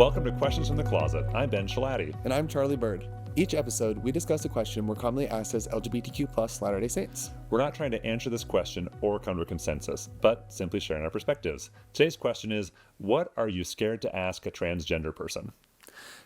Welcome to Questions from the Closet. I'm Ben Shalati. And I'm Charlie Bird. Each episode, we discuss a question we're commonly asked as LGBTQ plus Latter-day Saints. We're not trying to answer this question or come to a consensus, but simply sharing our perspectives. Today's question is, what are you scared to ask a transgender person?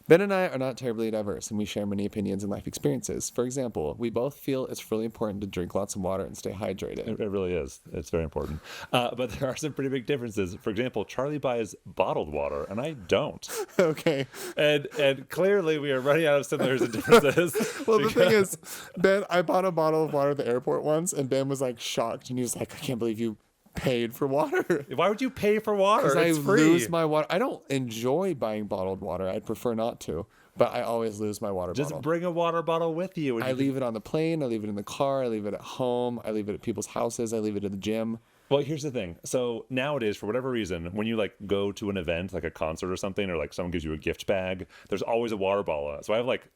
Ben and I are not terribly diverse, and we share many opinions and life experiences. For example, we both feel it's really important to drink lots of water and stay hydrated. It really is. It's very important. But there are some pretty big differences. For example, Charlie buys bottled water, and I don't. Okay. And clearly we are running out of similarities and differences. Well, the thing is, Ben, I bought a bottle of water at the airport once, and Ben was like shocked, and he was like, I can't believe you paid for water. Why would you pay for water? Because I lose my water. I don't enjoy buying bottled water. I'd prefer not to, but I always lose my water bottle. Just bring a water bottle with you. I leave it on the plane. I leave it in the car. I leave it at home. I leave it at people's houses. I leave it at the gym. Well, here's the thing. So nowadays, for whatever reason, when you like go to an event, like a concert or something, or like someone gives you a gift bag, there's always a water bottle in it. So I have like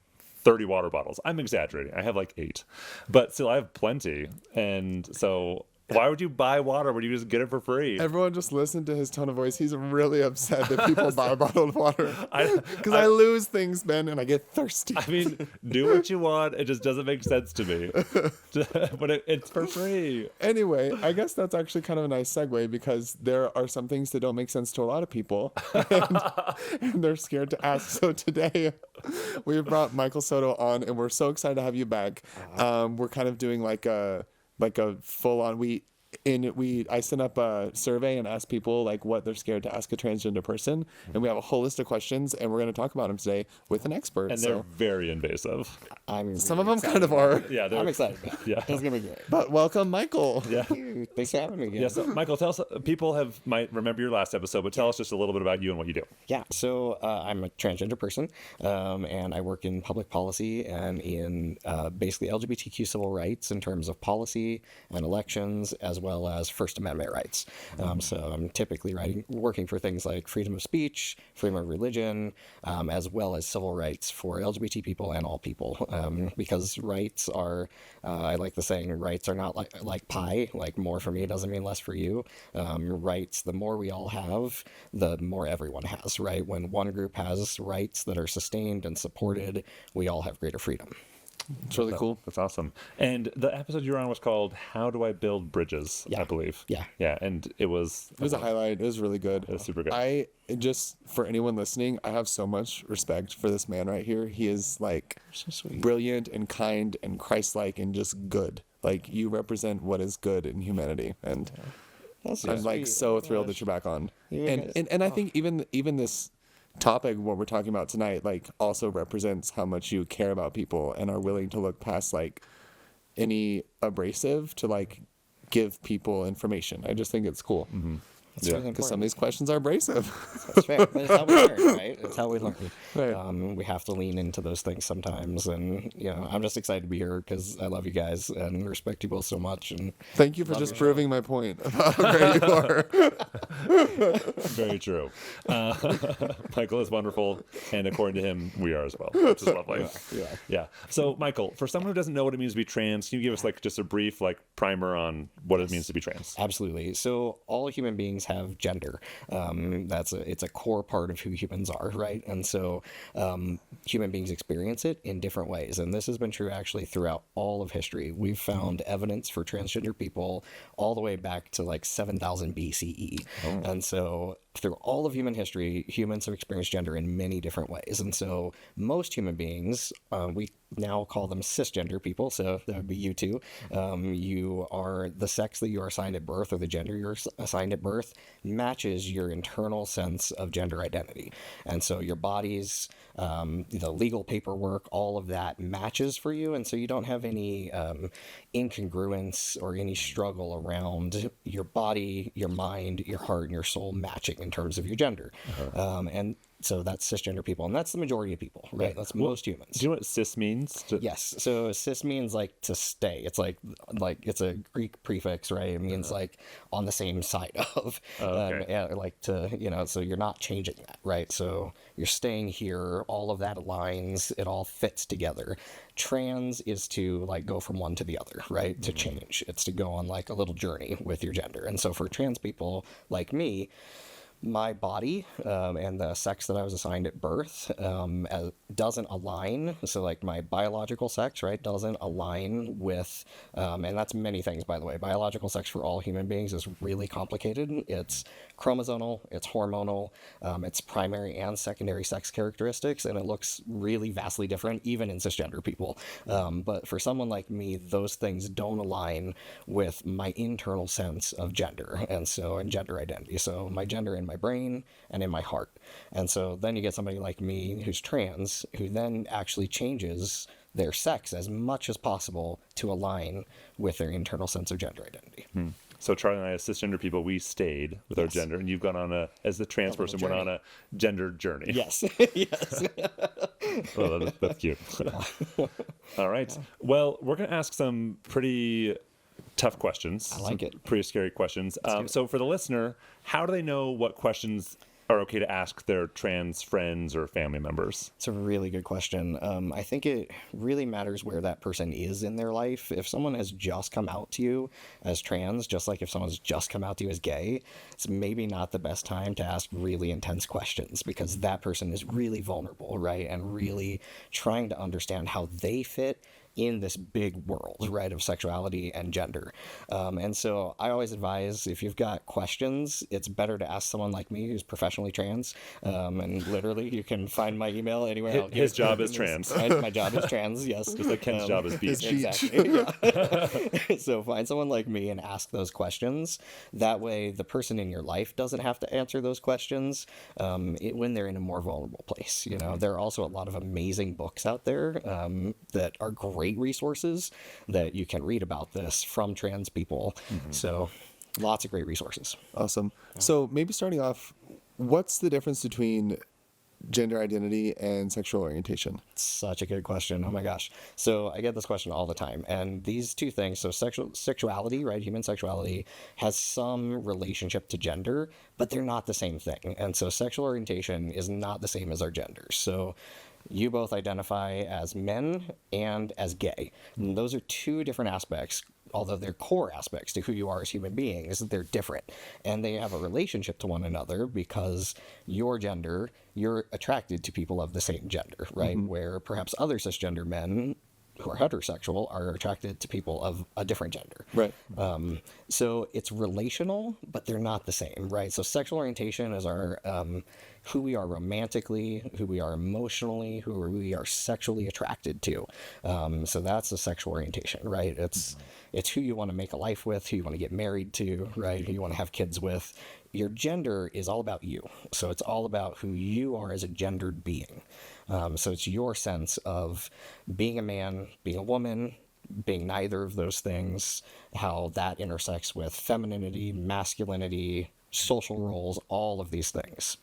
30 water bottles. I'm exaggerating. I have like 8, but still I have plenty. And so why would you buy water when you just get it for free? Everyone just listen to his tone of voice. He's really upset that people buy bottled water. Because I lose things, Ben, and I get thirsty. I mean, do what you want. It just doesn't make sense to me. But it's for free. Anyway, I guess that's actually kind of a nice segue because there are some things that don't make sense to a lot of people. And they're scared to ask. So today, we've brought Michael Soto on, and we're so excited to have you back. We're kind of doing like a full-on I sent up a survey and asked people like what they're scared to ask a transgender person, and we have a whole list of questions, and we're going to talk about them today with an expert. And they're very invasive. Some of them kind of are. Yeah, I'm excited. Yeah, It's gonna be great. But welcome, Michael. Yeah. Thanks for having me again. Yeah. So, Michael, tell us. People might remember your last episode, but tell us just a little bit about you and what you do. Yeah. So I'm a transgender person, and I work in public policy and in basically LGBTQ civil rights in terms of policy and elections, as well as First Amendment rights. So I'm typically working for things like freedom of speech, freedom of religion, as well as civil rights for LGBT people and all people. Because rights are, I like the saying, rights are not like pie. Like more for me doesn't mean less for you. Rights, the more we all have, the more everyone has, right? When one group has rights that are sustained and supported, we all have greater freedom. It's really cool. That's awesome. And the episode you were on was called "How Do I Build Bridges?" Yeah. I believe. Yeah. Yeah, and it was It was a highlight. It was really good. It was super good. For anyone listening, I have so much respect for this man right here. He is like So sweet. brilliant and kind and Christ-like and just good. Like you represent what is good in humanity, and That's I'm like sweet. so Oh my thrilled gosh. that you're back on. You And guys- and I think even this topic, what we're talking about tonight, like also represents how much you care about people and are willing to look past like any abrasive to like give people information. I just think it's cool. Mm-hmm. That's Yeah. really Because some of important. these questions are abrasive. That's fair. But it's how we learn, right? It's how we learn. Right. We have to lean into those things sometimes. And, I'm just excited to be here because I love you guys and respect you both so much. And Thank you for just proving my point about how great you are. Very true. Michael is wonderful, and according to him, we are as well, which is lovely. Yeah. So, Michael, for someone who doesn't know what it means to be trans, can you give us like just a brief like primer on what it means to be trans? Absolutely. So all human beings have gender. It's a core part of who humans are, right? And so human beings experience it in different ways. And this has been true actually throughout all of history. We've found evidence for transgender people all the way back to like 7,000 BCE. And so through all of human history, humans have experienced gender in many different ways. And so most human beings, we now call them cisgender people. So that would be you two. You are the sex that you are assigned at birth, or the gender you're assigned at birth, matches your internal sense of gender identity. And so your body's, the legal paperwork, all of that matches for you. And so you don't have any incongruence or any struggle around your body, your mind, your heart, and your soul matching in terms of your gender. And so that's cisgender people, and that's the majority of people, right? That's most humans. Do you know what cis means? Yes. So cis means like to stay. It's like it's a Greek prefix, right? It means like on the same side of, like to, so you're not changing that, right? So you're staying here. All of that aligns. It all fits together. Trans is to like go from one to the other, right? To change. It's to go on like a little journey with your gender. And so for trans people like me, my body and the sex that I was assigned at birth doesn't align. So, like, my biological sex, right, doesn't align with, and that's many things, by the way. Biological sex for all human beings is really complicated. It's chromosomal, it's hormonal, it's primary and secondary sex characteristics, and it looks really vastly different, even in cisgender people. But for someone like me, those things don't align with my internal sense of gender, and gender identity. So my gender in my brain and in my heart. And so then you get somebody like me who's trans, who then actually changes their sex as much as possible to align with their internal sense of gender identity. So Charlie and I, as cisgender people, we stayed with our gender, and you've gone on as the trans person, went on a gender journey. Yes. Yes. Oh, that's cute. All right. Well, we're going to ask some pretty tough questions. I like it. Pretty scary questions. So for the listener, how do they know what questions are okay to ask their trans friends or family members? It's a really good question. I think it really matters where that person is in their life. If someone has just come out to you as trans, just like if someone's just come out to you as gay, it's maybe not the best time to ask really intense questions, because that person is really vulnerable, right? And really trying to understand how they fit in this big world, right, of sexuality and gender. And so I always advise, if you've got questions, it's better to ask someone like me who's professionally trans. And literally, you can find my email anywhere. His job is trans. My job is trans, yes. Just like Ken's job is beach. Exactly. Yeah. So find someone like me and ask those questions. That way, the person in your life doesn't have to answer those questions when they're in a more vulnerable place. You know, there are also a lot of amazing books out there that are great resources that you can read about this from trans people. So lots of great resources. Awesome. So maybe starting off, what's the difference between gender identity and sexual orientation? Such a good question. Oh my gosh. So I get this question all the time. And these two things, so sexuality, right? Human sexuality has some relationship to gender, but they're not the same thing. And so sexual orientation is not the same as our genders. So you both identify as men and as gay. And those are two different aspects, although they're core aspects to who you are as human beings. They're different. And they have a relationship to one another because your gender, you're attracted to people of the same gender, right? Where perhaps other cisgender men who are heterosexual are attracted to people of a different gender. Right. So it's relational, but they're not the same, right? So sexual orientation is our who we are romantically, who we are emotionally, who we are sexually attracted to. So that's the sexual orientation, right? It's who you want to make a life with, who you want to get married to, right? Who you want to have kids with. Your gender is all about you. So it's all about who you are as a gendered being. So it's your sense of being a man, being a woman, being neither of those things, how that intersects with femininity, masculinity, social roles, all of these things.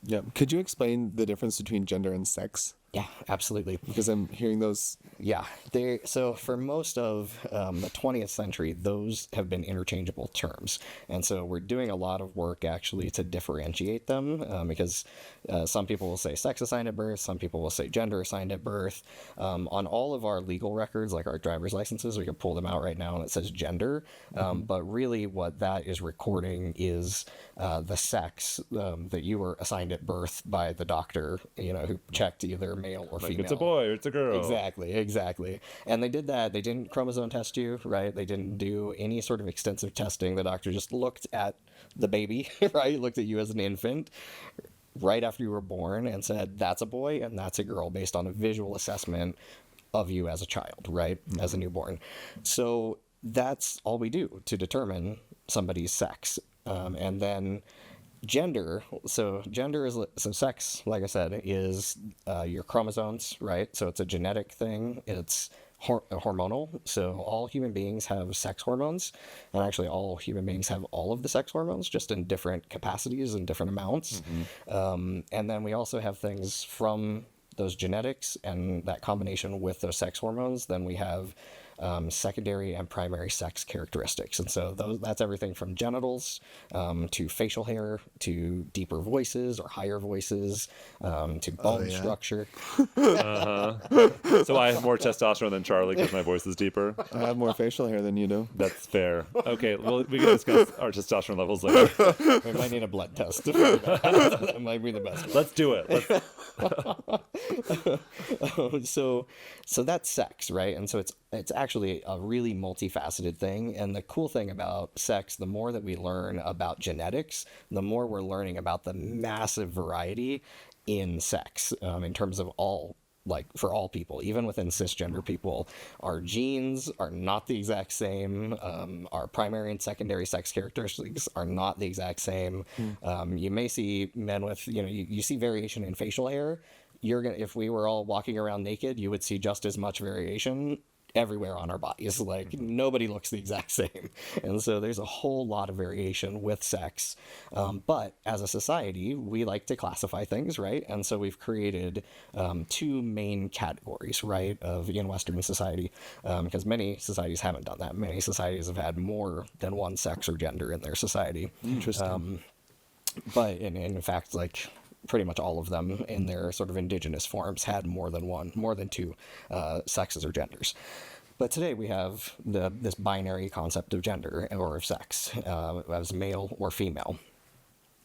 Yeah. Could you explain the difference between gender and sex? Yeah, absolutely. Because I'm hearing those. Yeah, so for most of the 20th century, those have been interchangeable terms. And so we're doing a lot of work actually to differentiate them because some people will say sex assigned at birth, some people will say gender assigned at birth. On all of our legal records, like our driver's licenses, we can pull them out right now and it says gender. But really what that is recording is the sex that you were assigned at birth by the doctor, who checked either male or female. It's a boy or it's a girl. Exactly. And they did that. They didn't chromosome test you, right? They didn't do any sort of extensive testing. The doctor just looked at the baby, right? Looked at you as an infant right after you were born and said, that's a boy and that's a girl based on a visual assessment of you as a child, right? As a newborn. So that's all we do to determine somebody's sex. And then gender, so sex, like I said, is your chromosomes, right? So it's a genetic thing. It's hormonal. So all human beings have sex hormones, and actually all human beings have all of the sex hormones, just in different capacities and different amounts. And then we also have things from those genetics and that combination with those sex hormones. Then we have secondary and primary sex characteristics. And so that's everything from genitals to facial hair to deeper voices or higher voices to bone structure. So I have more testosterone than Charlie because my voice is deeper. I have more facial hair than you do. That's fair. Okay, well, we can discuss our testosterone levels later. We might need a blood test. That might be the best one. Let's do it. So that's sex, right? And so it's actually a really multifaceted thing. And the cool thing about sex, the more that we learn about genetics, the more we're learning about the massive variety in sex in terms of for all people, even within cisgender people, our genes are not the exact same. Our primary and secondary sex characteristics are not the exact same. You may see men with, you see variation in facial hair. If we were all walking around naked, you would see just as much variation everywhere on our bodies. Like nobody looks the exact same. And so there's a whole lot of variation with sex. But as a society, we like to classify things, right? And so we've created two main categories, right, in Western society, because many societies haven't done that. Many societies have had more than one sex or gender in their society. Interesting. But in fact, like pretty much all of them in their sort of indigenous forms had more than two sexes or genders. But today we have this binary concept of gender or of sex as male or female.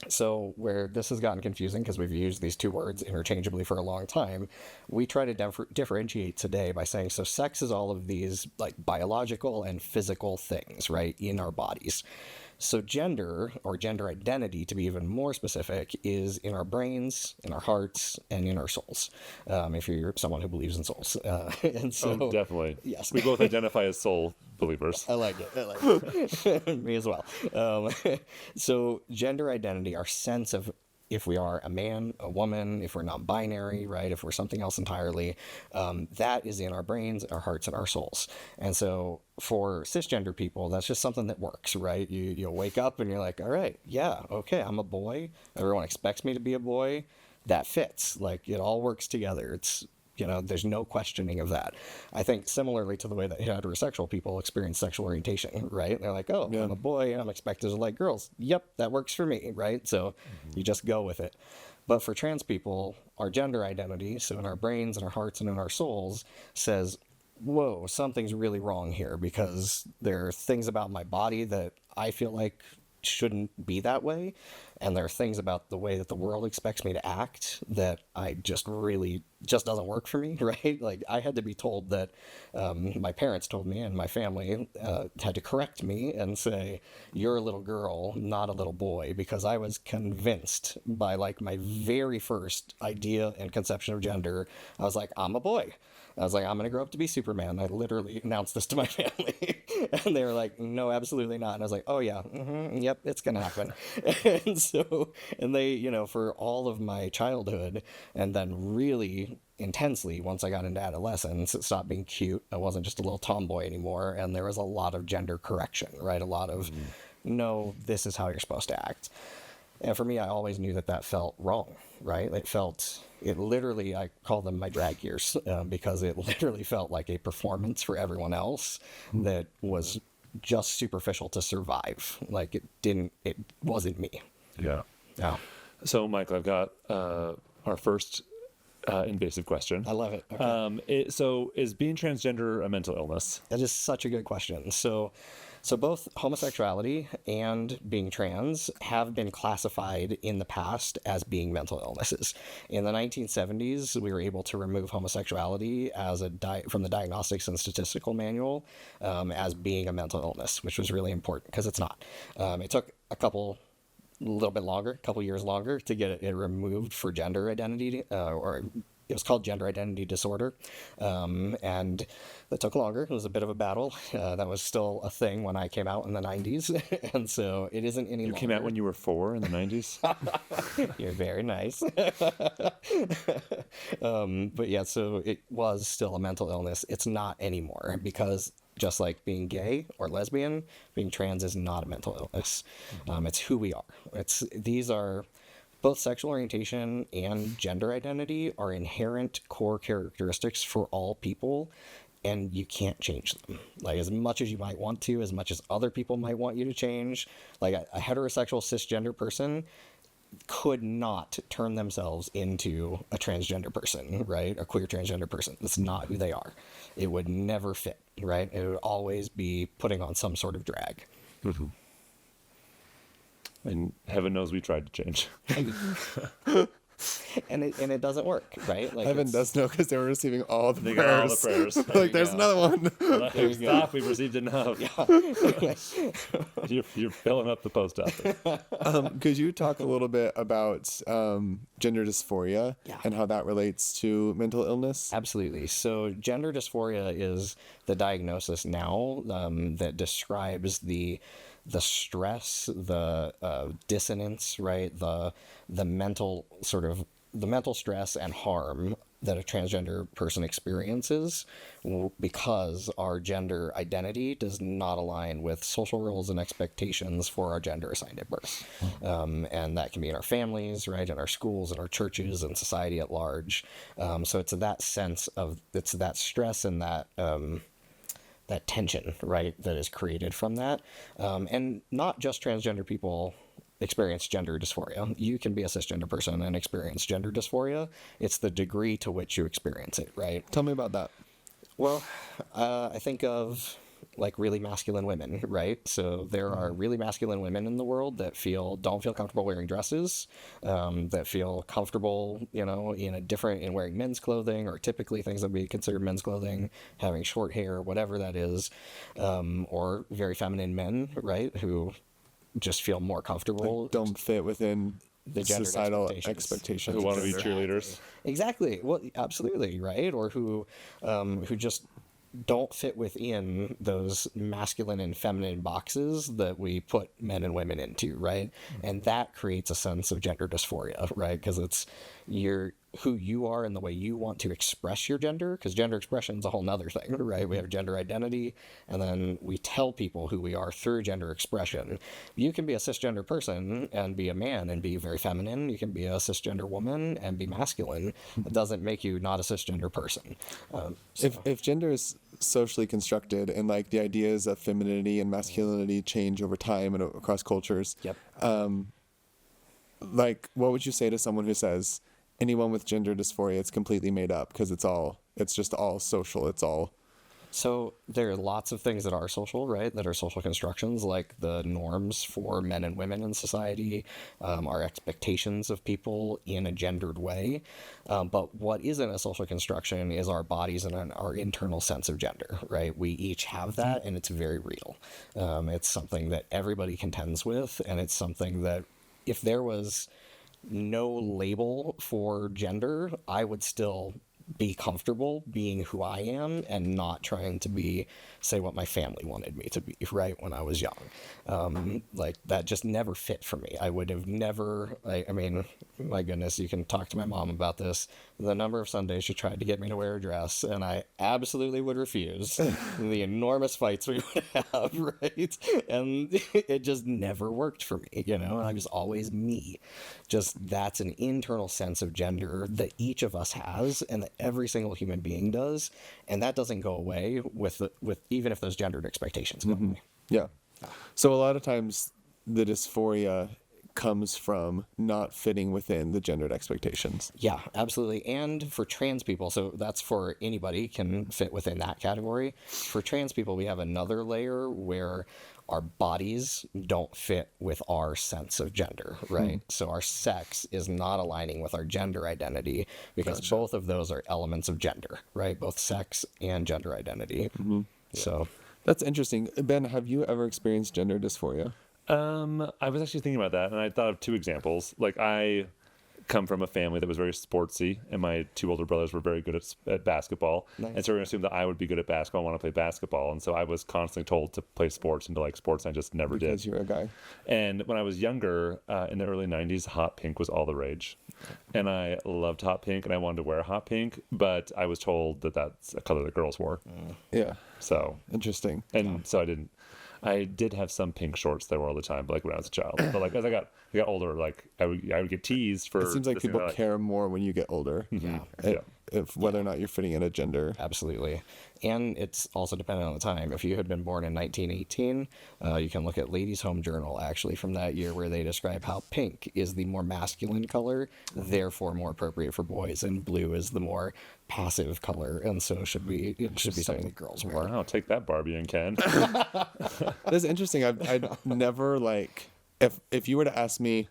So where this has gotten confusing because we've used these two words interchangeably for a long time, we try to differentiate today by saying, so sex is all of these like biological and physical things, right, in our bodies. So gender, or gender identity, to be even more specific, is in our brains, in our hearts, and in our souls, if you're someone who believes in souls. And so, definitely. Yes. We both identify as soul believers. I like it. Me as well. So gender identity, our sense of if we are a man, a woman, if we're non-binary, right, if we're something else entirely, that is in our brains, our hearts, and our souls. And so for cisgender people, that's just something that works, right? You'll wake up and you're like, all right, yeah, okay, I'm a boy. Everyone expects me to be a boy. That fits. Like, it all works together. It's, there's no questioning of that. I think similarly to the way that heterosexual people experience sexual orientation, right? They're like, oh, I'm a boy, I'm expected to like girls. Yep, that works for me, right? So you just go with it. But for trans people, our gender identity, so in our brains and our hearts and in our souls, says, whoa, something's really wrong here because there are things about my body that I feel like shouldn't be that way. And there are things about the way that the world expects me to act that I just doesn't work for me, right? Like I had to be told that, my parents told me and my family had to correct me and say, you're a little girl, not a little boy, because I was convinced by like my very first idea and conception of gender, I was like, I'm a boy. I was like, I'm going to grow up to be Superman. I literally announced this to my family. And they were like, no, absolutely not. And I was like, oh, yeah, yep, it's going to happen. And they, for all of my childhood, and then really intensely, once I got into adolescence, it stopped being cute. I wasn't just a little tomboy anymore. And there was a lot of gender correction, right? A lot of, no, this is how you're supposed to act. And for me, I always knew that felt wrong, right? It literally, I call them my drag years, because it literally felt like a performance for everyone else that was just superficial to survive. Like it wasn't me. Yeah. Yeah. So, Michael, I've got our first invasive question. I love it. Okay. So is being transgender a mental illness? That is such a good question. So both homosexuality and being trans have been classified in the past as being mental illnesses. In the 1970s, we were able to remove homosexuality as from the Diagnostics and Statistical Manual as being a mental illness, which was really important because it's not. It took a couple years longer to get it removed for gender identity, or it was called gender identity disorder. And that took longer. It was a bit of a battle. That was still a thing when I came out in the 90s. And so it isn't any longer. You came out when you were 4 in the 90s? You're very nice. But yeah, so it was still a mental illness. It's not anymore because just like being gay or lesbian, being trans is not a mental illness. It's who we are. These are both sexual orientation and gender identity are inherent core characteristics for all people and you can't change them. Like, as much as you might want to, as much as other people might want you to change, like a heterosexual cisgender person could not turn themselves into a transgender person, right? A queer transgender person. That's not who they are. It would never fit, right? It would always be putting on some sort of drag. And heaven knows we tried to change. And it doesn't work, right? Like, Heaven does know because they were receiving all the They prayers. got all the prayers. Like, there's another one. Like, stop, we've received enough. You're filling up the post office. Could you talk a little bit about gender dysphoria and how that relates to mental illness? Absolutely. So gender dysphoria is the diagnosis now that describes the stress, the dissonance, right? The mental stress and harm that a transgender person experiences because our gender identity does not align with social roles and expectations for our gender assigned at birth. And that can be in our families, right, in our schools, in our churches, and society at large. So it's that sense of, it's that stress and that tension, right, that is created from that. And not just transgender people experience gender dysphoria. You can be a cisgender person and experience gender dysphoria. It's the degree to which you experience it, right? Tell me about that. Well, I think of like really masculine women, right? So there are really masculine women in the world that don't feel comfortable wearing dresses, that feel comfortable, in wearing men's clothing, or typically things that we consider men's clothing, having short hair, whatever that is, or very feminine men, right, who just feel more comfortable. Like, don't fit within the gender societal expectations. Who want to be cheerleaders. Exactly. Well, absolutely, right? Or who just don't fit within those masculine and feminine boxes that we put men and women into, right? And that creates a sense of gender dysphoria, right? Because it's who you are and the way you want to express your gender, because gender expression is a whole nother thing, right? We have gender identity, and then we tell people who we are through gender expression. You can be a cisgender person and be a man and be very feminine. You can be a cisgender woman and be masculine. It doesn't make you not a cisgender person. If gender is socially constructed and like the ideas of femininity and masculinity change over time and across cultures, Yep. Like, what would you say to someone who says anyone with gender dysphoria, it's completely made up because it's just all social, So there are lots of things that are social, right? That are social constructions, like the norms for men and women in society, our expectations of people in a gendered way. But what isn't a social construction is our bodies and our internal sense of gender, right? We each have that, and it's very real. It's something that everybody contends with, and it's something that if there was no label for gender, I would still be comfortable being who I am and not trying to say what my family wanted me to be, right, when I was young. Like, that just never fit for me. I would have never, I mean, my goodness, you can talk to my mom about this. The number of Sundays she tried to get me to wear a dress, and I absolutely would refuse. The enormous fights we would have, right? And it just never worked for me, and I was always me. Just, that's an internal sense of gender that each of us has, and that every single human being does, and that doesn't go away with even if those gendered expectations go away. Yeah. So a lot of times the dysphoria comes from not fitting within the gendered expectations. Yeah, absolutely. And for trans people, so that's for anybody can fit within that category. For trans people, we have another layer where our bodies don't fit with our sense of gender, right? So our sex is not aligning with our gender identity because both of those are elements of gender, right? Both sex and gender identity. So That's interesting. Ben, have you ever experienced gender dysphoria? I was actually thinking about that, and I thought of two examples. Like, I come from a family that was very sportsy, and my two older brothers were very good at basketball. Nice. And so we're going to assume that I would be good at basketball and want to play basketball. And so I was constantly told to play sports and to like sports, and I just never Because did. you're a guy. And when I was younger, in the early 90s, hot pink was all the rage. And I loved hot pink, and I wanted to wear hot pink, but I was told that that's a color that girls wore. Yeah. So, Interesting. and so I didn't. I did have some pink shorts that I wore all the time, but like when I was a child. But like as I got older, like I would get teased for. It seems like this thing people that I- care more when you get older. Yeah. It if whether or not you're fitting in a gender. Absolutely. And it's also dependent on the time. If you had been born in 1918, you can look at Ladies' Home Journal, actually, from that year, where they describe how pink is the more masculine color, therefore more appropriate for boys, and blue is the more passive color, and so it should be something that girls wear. Wow, take that, Barbie and Ken. That's interesting. I'd never, like, if you were to ask me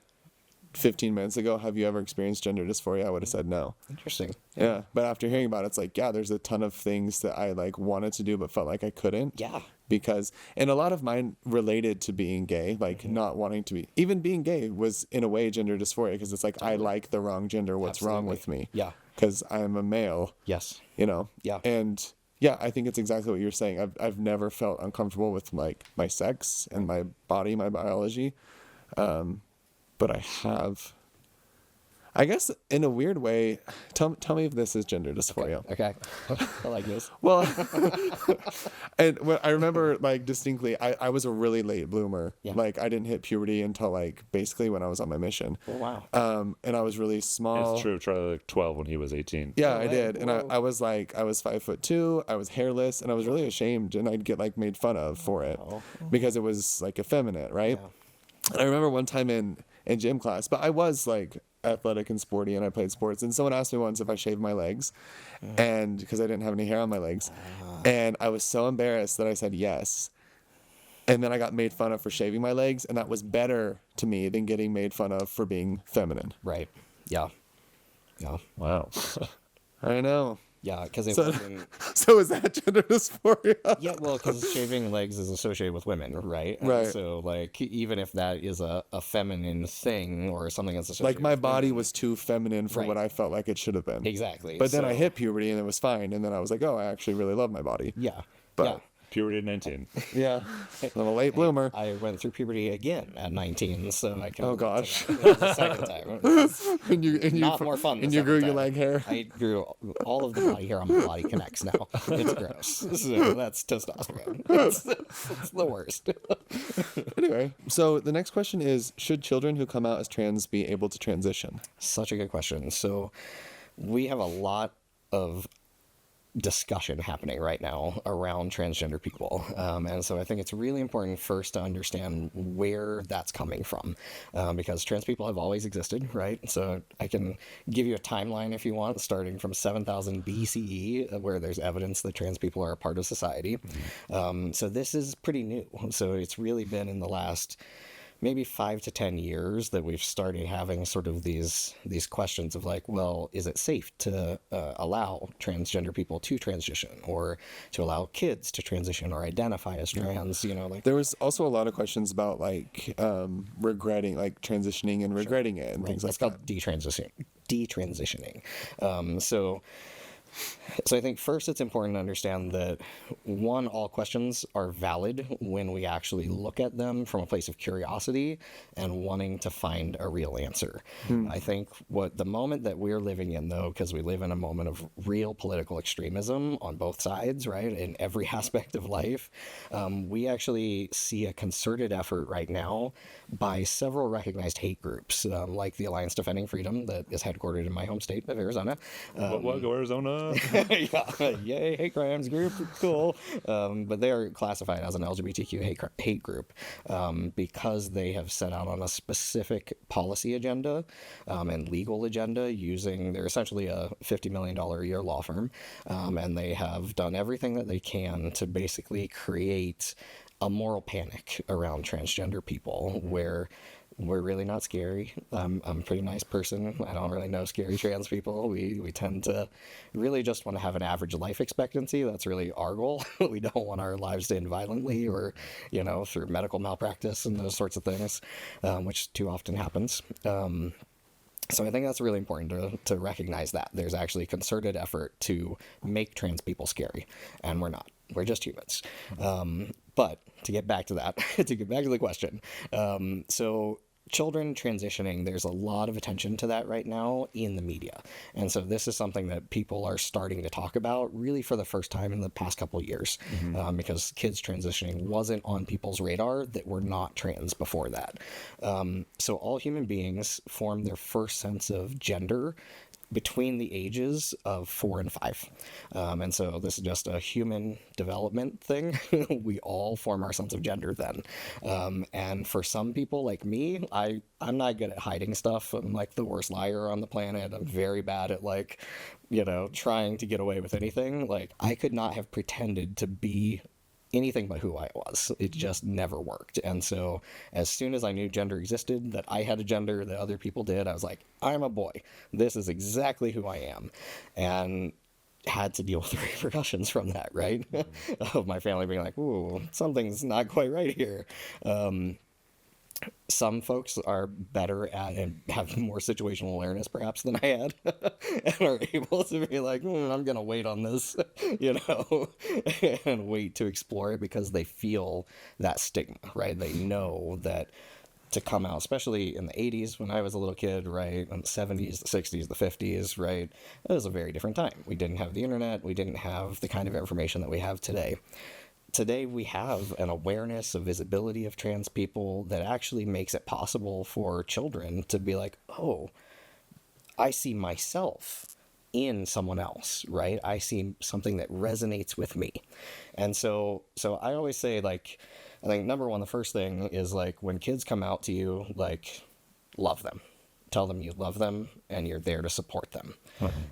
15 minutes ago, have you ever experienced gender dysphoria? I would have said no. Interesting. Yeah. But after hearing about it, it's like, yeah, there's a ton of things that I like wanted to do but felt like I couldn't. Yeah. Because, and a lot of mine related to being gay, like not wanting to be, even being gay was in a way gender dysphoria, because it's like, I like the wrong gender. What's wrong with me? Yeah. Because I'm a male. Yes. You know? Yeah. And yeah, I think it's exactly what you're saying. I've never felt uncomfortable with like my sex and my body, my biology. But I have, I guess in a weird way, tell me if this is gender dysphoria. Okay. I like this. Well, and when I remember like distinctly, I was a really late bloomer. Yeah. Like I didn't hit puberty until like basically when I was on my mission. Oh, wow. And I was really small. It's true. Charlie like 12 when he was 18. Yeah, No I way. did. And Whoa. I was 5'2", I was hairless, and I was really ashamed, and I'd get like made fun of for it because it was like effeminate, right? Yeah. And I remember one time in gym class, but I was like athletic and sporty, and I played sports, and someone asked me once if I shaved my legs, and because I didn't have any hair on my legs, and I was so embarrassed that I said yes. And then I got made fun of for shaving my legs, and that was better to me than getting made fun of for being feminine. Right. Yeah. Yeah. Wow. I know. Yeah, because it So- wasn't... So is that gender dysphoria? Yeah, well, because shaving legs is associated with women, right? And Right. so, like, even if that is a feminine thing or something that's associated Like my with body women- was too feminine for what Right. I felt like it should have been. Exactly. But then I so- hit puberty and it was fine, and then I was like, oh, I actually really love my body. Yeah. But- yeah. Puberty at 19. Yeah, I'm a late bloomer. I went through puberty again at 19, so I can. Oh, gosh. The second time. And you Not more fun. And the you grew second your time. leg hair. I grew all of the body hair on my body connects now. It's gross. So that's testosterone. It's the worst. Anyway, so the next question is: should children who come out as trans be able to transition? Such a good question. So we have a lot of discussion happening right now around transgender people. And so I think it's really important first to understand where that's coming from, because trans people have always existed, right? So I can give you a timeline if you want, starting from 7000 BCE, where there's evidence that trans people are a part of society. So this is pretty new. So it's really been in the last maybe 5 to 10 years that we've started having sort of these questions of like, well, is it safe to allow transgender people to transition, or to allow kids to transition or identify as trans? You know, like There was also a lot of questions about like regretting, like transitioning and regretting it and things like it's that. called detransitioning. So I think first it's important to understand that, one, all questions are valid when we actually look at them from a place of curiosity and wanting to find a real answer. I think what the moment that we're living in, though, because we live in a moment of real political extremism on both sides, right, in every aspect of life, we actually see a concerted effort right now by several recognized hate groups, like the Alliance Defending Freedom, that is headquartered in my home state of Arizona. What, go Arizona? Yeah, yay, hate crimes group, cool. But they are classified as an LGBTQ hate group because they have set out on a specific policy agenda and legal agenda using, they're essentially a $50 million a year law firm, and they have done everything that they can to basically create a moral panic around transgender people, where we're really not scary. I'm a pretty nice person. I don't really know scary trans people. We tend to really just want to have an average life expectancy. That's really our goal. We don't want our lives to end violently or, you know, through medical malpractice and those sorts of things, which too often happens. So I think that's really important to recognize that there's actually concerted effort to make trans people scary, and we're not. We're just humans. But to get back to that, to get back to the question, so children transitioning, there's a lot of attention to that right now in the media. And so this is something that people are starting to talk about really for the first time in the past couple of years, because kids transitioning wasn't on people's radar that were not trans before that. So all human beings form their first sense of gender between the ages of 4 and 5. And so this is just a human development thing. We all form our sense of gender then. And for some people like me, I'm not good at hiding stuff. I'm like the worst liar on the planet. I'm very bad at like, trying to get away with anything. Like I could not have pretended to be anything but who I was. It just never worked. And so as soon as I knew gender existed, that I had a gender that other people did, I was like, I'm a boy. This is exactly who I am. And had to deal with the repercussions from that, right? Of my family being like, ooh, something's not quite right here. Some folks are better at and have more situational awareness perhaps than I had and are able to be like, I'm going to wait on this, and wait to explore it because they feel that stigma, right? They know that to come out, especially in the 80s when I was a little kid, right? In the 70s, the 60s, the 50s, right? It was a very different time. We didn't have the internet. We didn't have the kind of information that we have today. Today we have an awareness, a visibility of trans people that actually makes it possible for children to be like, oh, I see myself in someone else, right? I see something that resonates with me. And so I always say, like, I think number one, the first thing is like when kids come out to you, like, love them. Tell them you love them and you're there to support them.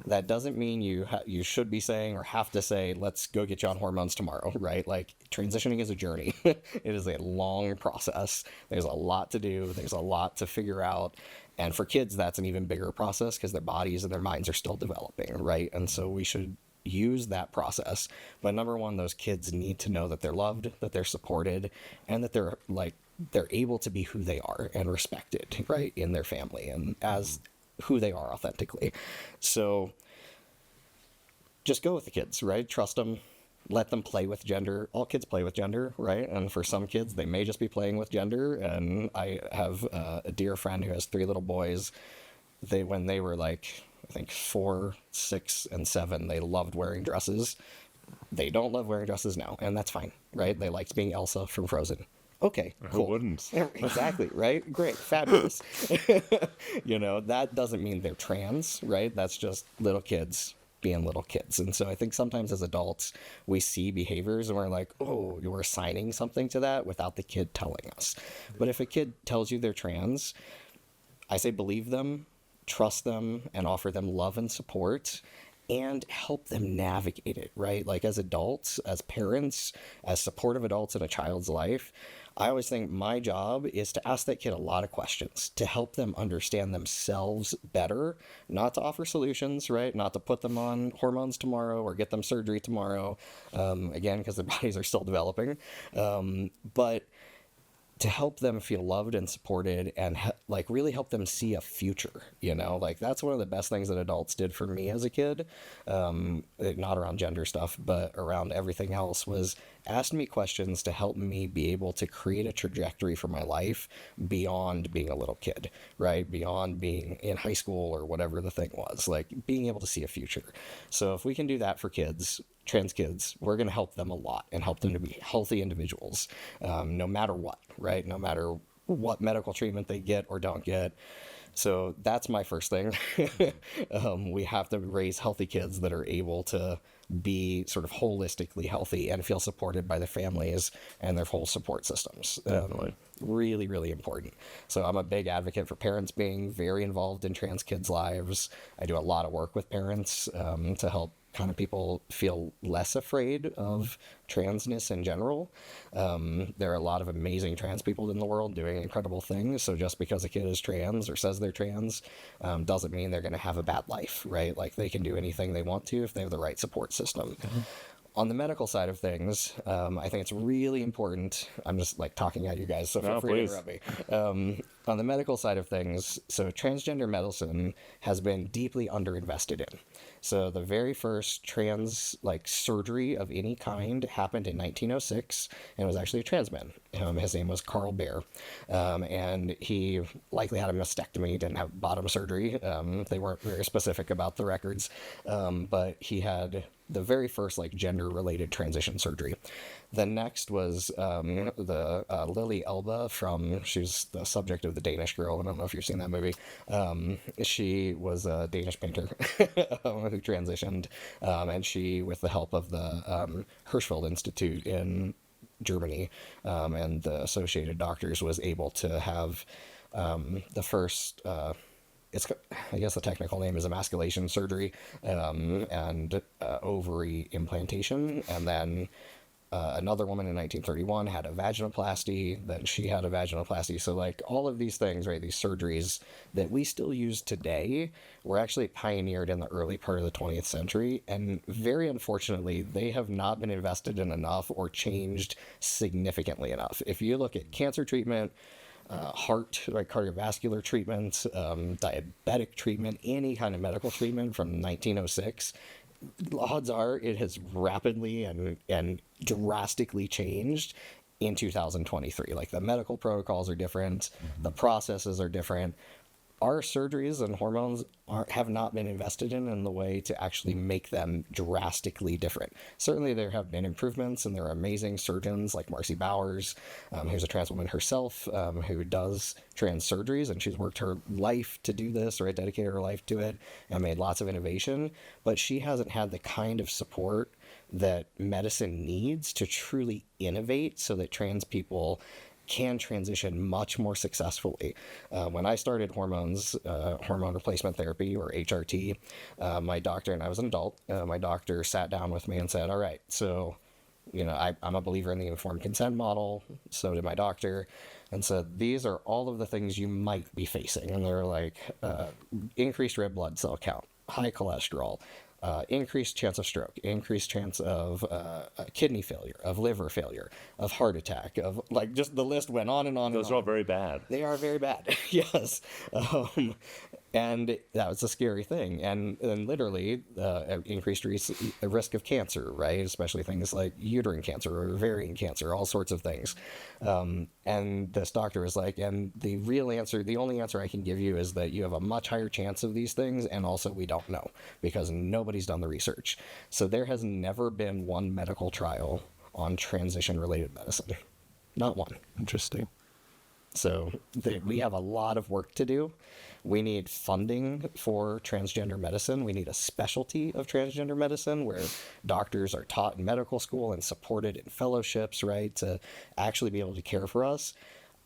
That doesn't mean you should be saying or have to say, let's go get you on hormones tomorrow, right? Like transitioning is a journey. It is a long process. There's a lot to do. There's a lot to figure out. And for kids, that's an even bigger process because their bodies and their minds are still developing, right? And so we should use that process. But number one, those kids need to know that they're loved, that they're supported, and that they're able to be who they are and respected, right, in their family and as who they are authentically. So just go with the kids, right? Trust them. Let them play with gender. All kids play with gender, right? And for some kids, they may just be playing with gender. And I have a dear friend who has 3 little boys. When they were like, I think 4, 6, and 7, they loved wearing dresses. They don't love wearing dresses now, and that's fine, right? They liked being Elsa from Frozen. Okay, cool. Who wouldn't? Exactly, right? Great, fabulous. That doesn't mean they're trans, right? That's just little kids being little kids. And so I think sometimes as adults, we see behaviors and we're like, oh, you're assigning something to that without the kid telling us. But if a kid tells you they're trans, I say believe them, trust them, and offer them love and support and help them navigate it, right? Like as adults, as parents, as supportive adults in a child's life, I always think my job is to ask that kid a lot of questions to help them understand themselves better, not to offer solutions, right? Not to put them on hormones tomorrow or get them surgery tomorrow, again, because their bodies are still developing, but to help them feel loved and supported and really help them see a future, like that's one of the best things that adults did for me as a kid. Not around gender stuff, but around everything else, was asked me questions to help me be able to create a trajectory for my life beyond being a little kid, right? Beyond being in high school or whatever the thing was, like being able to see a future. So if we can do that for kids, trans kids, we're going to help them a lot and help them to be healthy individuals, no matter what, right? No matter what medical treatment they get or don't get. So that's my first thing. We have to raise healthy kids that are able to be sort of holistically healthy and feel supported by their families and their whole support systems. Really, really important. So I'm a big advocate for parents being very involved in trans kids' lives. I do a lot of work with parents to help kind of people feel less afraid of transness in general. There are a lot of amazing trans people in the world doing incredible things. So just because a kid is trans or says they're trans doesn't mean they're going to have a bad life, right? Like they can do anything they want to if they have the right support system. Mm-hmm. On the medical side of things, I think it's really important. I'm just like talking at you guys, so feel free to interrupt me. On the medical side of things, so transgender medicine has been deeply underinvested in. So the very first trans surgery of any kind happened in 1906, and it was actually a trans man. His name was Carl Baer, and he likely had a mastectomy, didn't have bottom surgery. They weren't very specific about the records, but he had the very first gender-related transition surgery. The next was the Lily Elba she's the subject of The Danish Girl. I don't know if you've seen that movie. She was a Danish painter who transitioned, and she, with the help of the Hirschfeld Institute in Germany and the associated doctors, was able to have the first I guess the technical name is emasculation surgery, and ovary implantation. And then another woman in 1931 had a vaginoplasty, then she had a vaginoplasty. So all of these things, right, these surgeries that we still use today were actually pioneered in the early part of the 20th century. And very unfortunately, they have not been invested in enough or changed significantly enough. If you look at cancer treatment, heart, cardiovascular treatment, diabetic treatment, any kind of medical treatment from 1906, odds are it has rapidly and drastically changed in 2023. The medical protocols are different, the processes are different. Our surgeries and hormones have not been invested in the way to actually make them drastically different. Certainly there have been improvements, and there are amazing surgeons like Marcy Bowers, who's a trans woman herself, who does trans surgeries, and she's worked her life to do this, right, dedicated her life to it, and made lots of innovation, but she hasn't had the kind of support that medicine needs to truly innovate so that trans people can transition much more successfully. When I started hormone replacement therapy, or HRT, my doctor, and I was an adult, my doctor sat down with me and said, all right, so, I'm a believer in the informed consent model, so did my doctor, and said, these are all of the things you might be facing. And they're increased red blood cell count, high cholesterol, increased chance of stroke, increased chance of kidney failure, of liver failure, of heart attack, of just the list went on and on. Those are all very bad. They are very bad. Yes. And that was a scary thing. And literally increased risk of cancer, right? Especially things like uterine cancer or ovarian cancer, all sorts of things. And this doctor was like, and the only answer I can give you is that you have a much higher chance of these things, and also we don't know because nobody's done the research. So there has never been one medical trial on transition-related medicine. Not one. Interesting. So we have a lot of work to do. We need funding for transgender medicine. We need a specialty of transgender medicine where doctors are taught in medical school and supported in fellowships, right, to actually be able to care for us.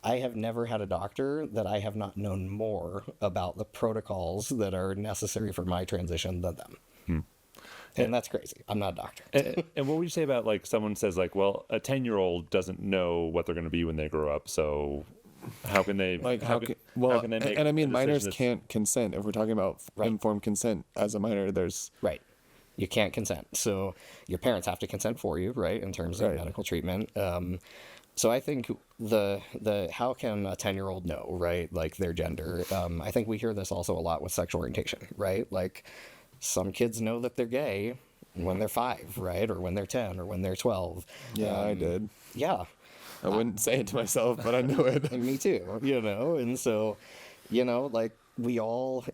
I have never had a doctor that I have not known more about the protocols that are necessary for my transition than them. And that's crazy. I'm not a doctor. And what would you say about someone says well, a 10-year-old doesn't know what they're going to be when they grow up, so how can they how can they make and I mean a minors decision can't consent. If we're talking about informed consent as a minor, there's right. You can't consent. So your parents have to consent for you, right, in terms of medical treatment. So I think the how can a 10-year-old know, right, their gender? I think we hear this also a lot with sexual orientation, right? Some kids know that they're gay when they're 5, right, or when they're 10, or when they're 12. Yeah, I did. Yeah. I wouldn't say it to myself, but I knew it. And me too, and so,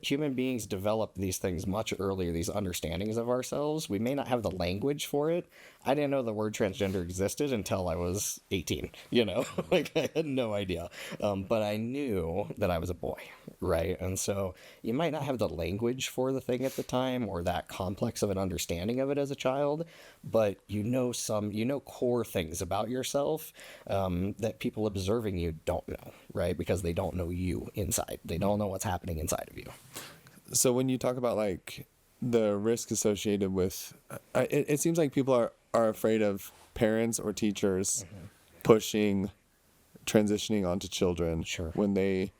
human beings develop these things much earlier, these understandings of ourselves. We may not have the language for it. I didn't know the word transgender existed until I was 18, I had no idea. But I knew that I was a boy, right? And so you might not have the language for the thing at the time or that complex of an understanding of it as a child, but core things about yourself that people observing you don't know, right? Because they don't know you inside. They don't know what's happening inside of you. So when you talk about the risk associated with, it seems like people are afraid of parents or teachers pushing transitioning onto children Sure. when they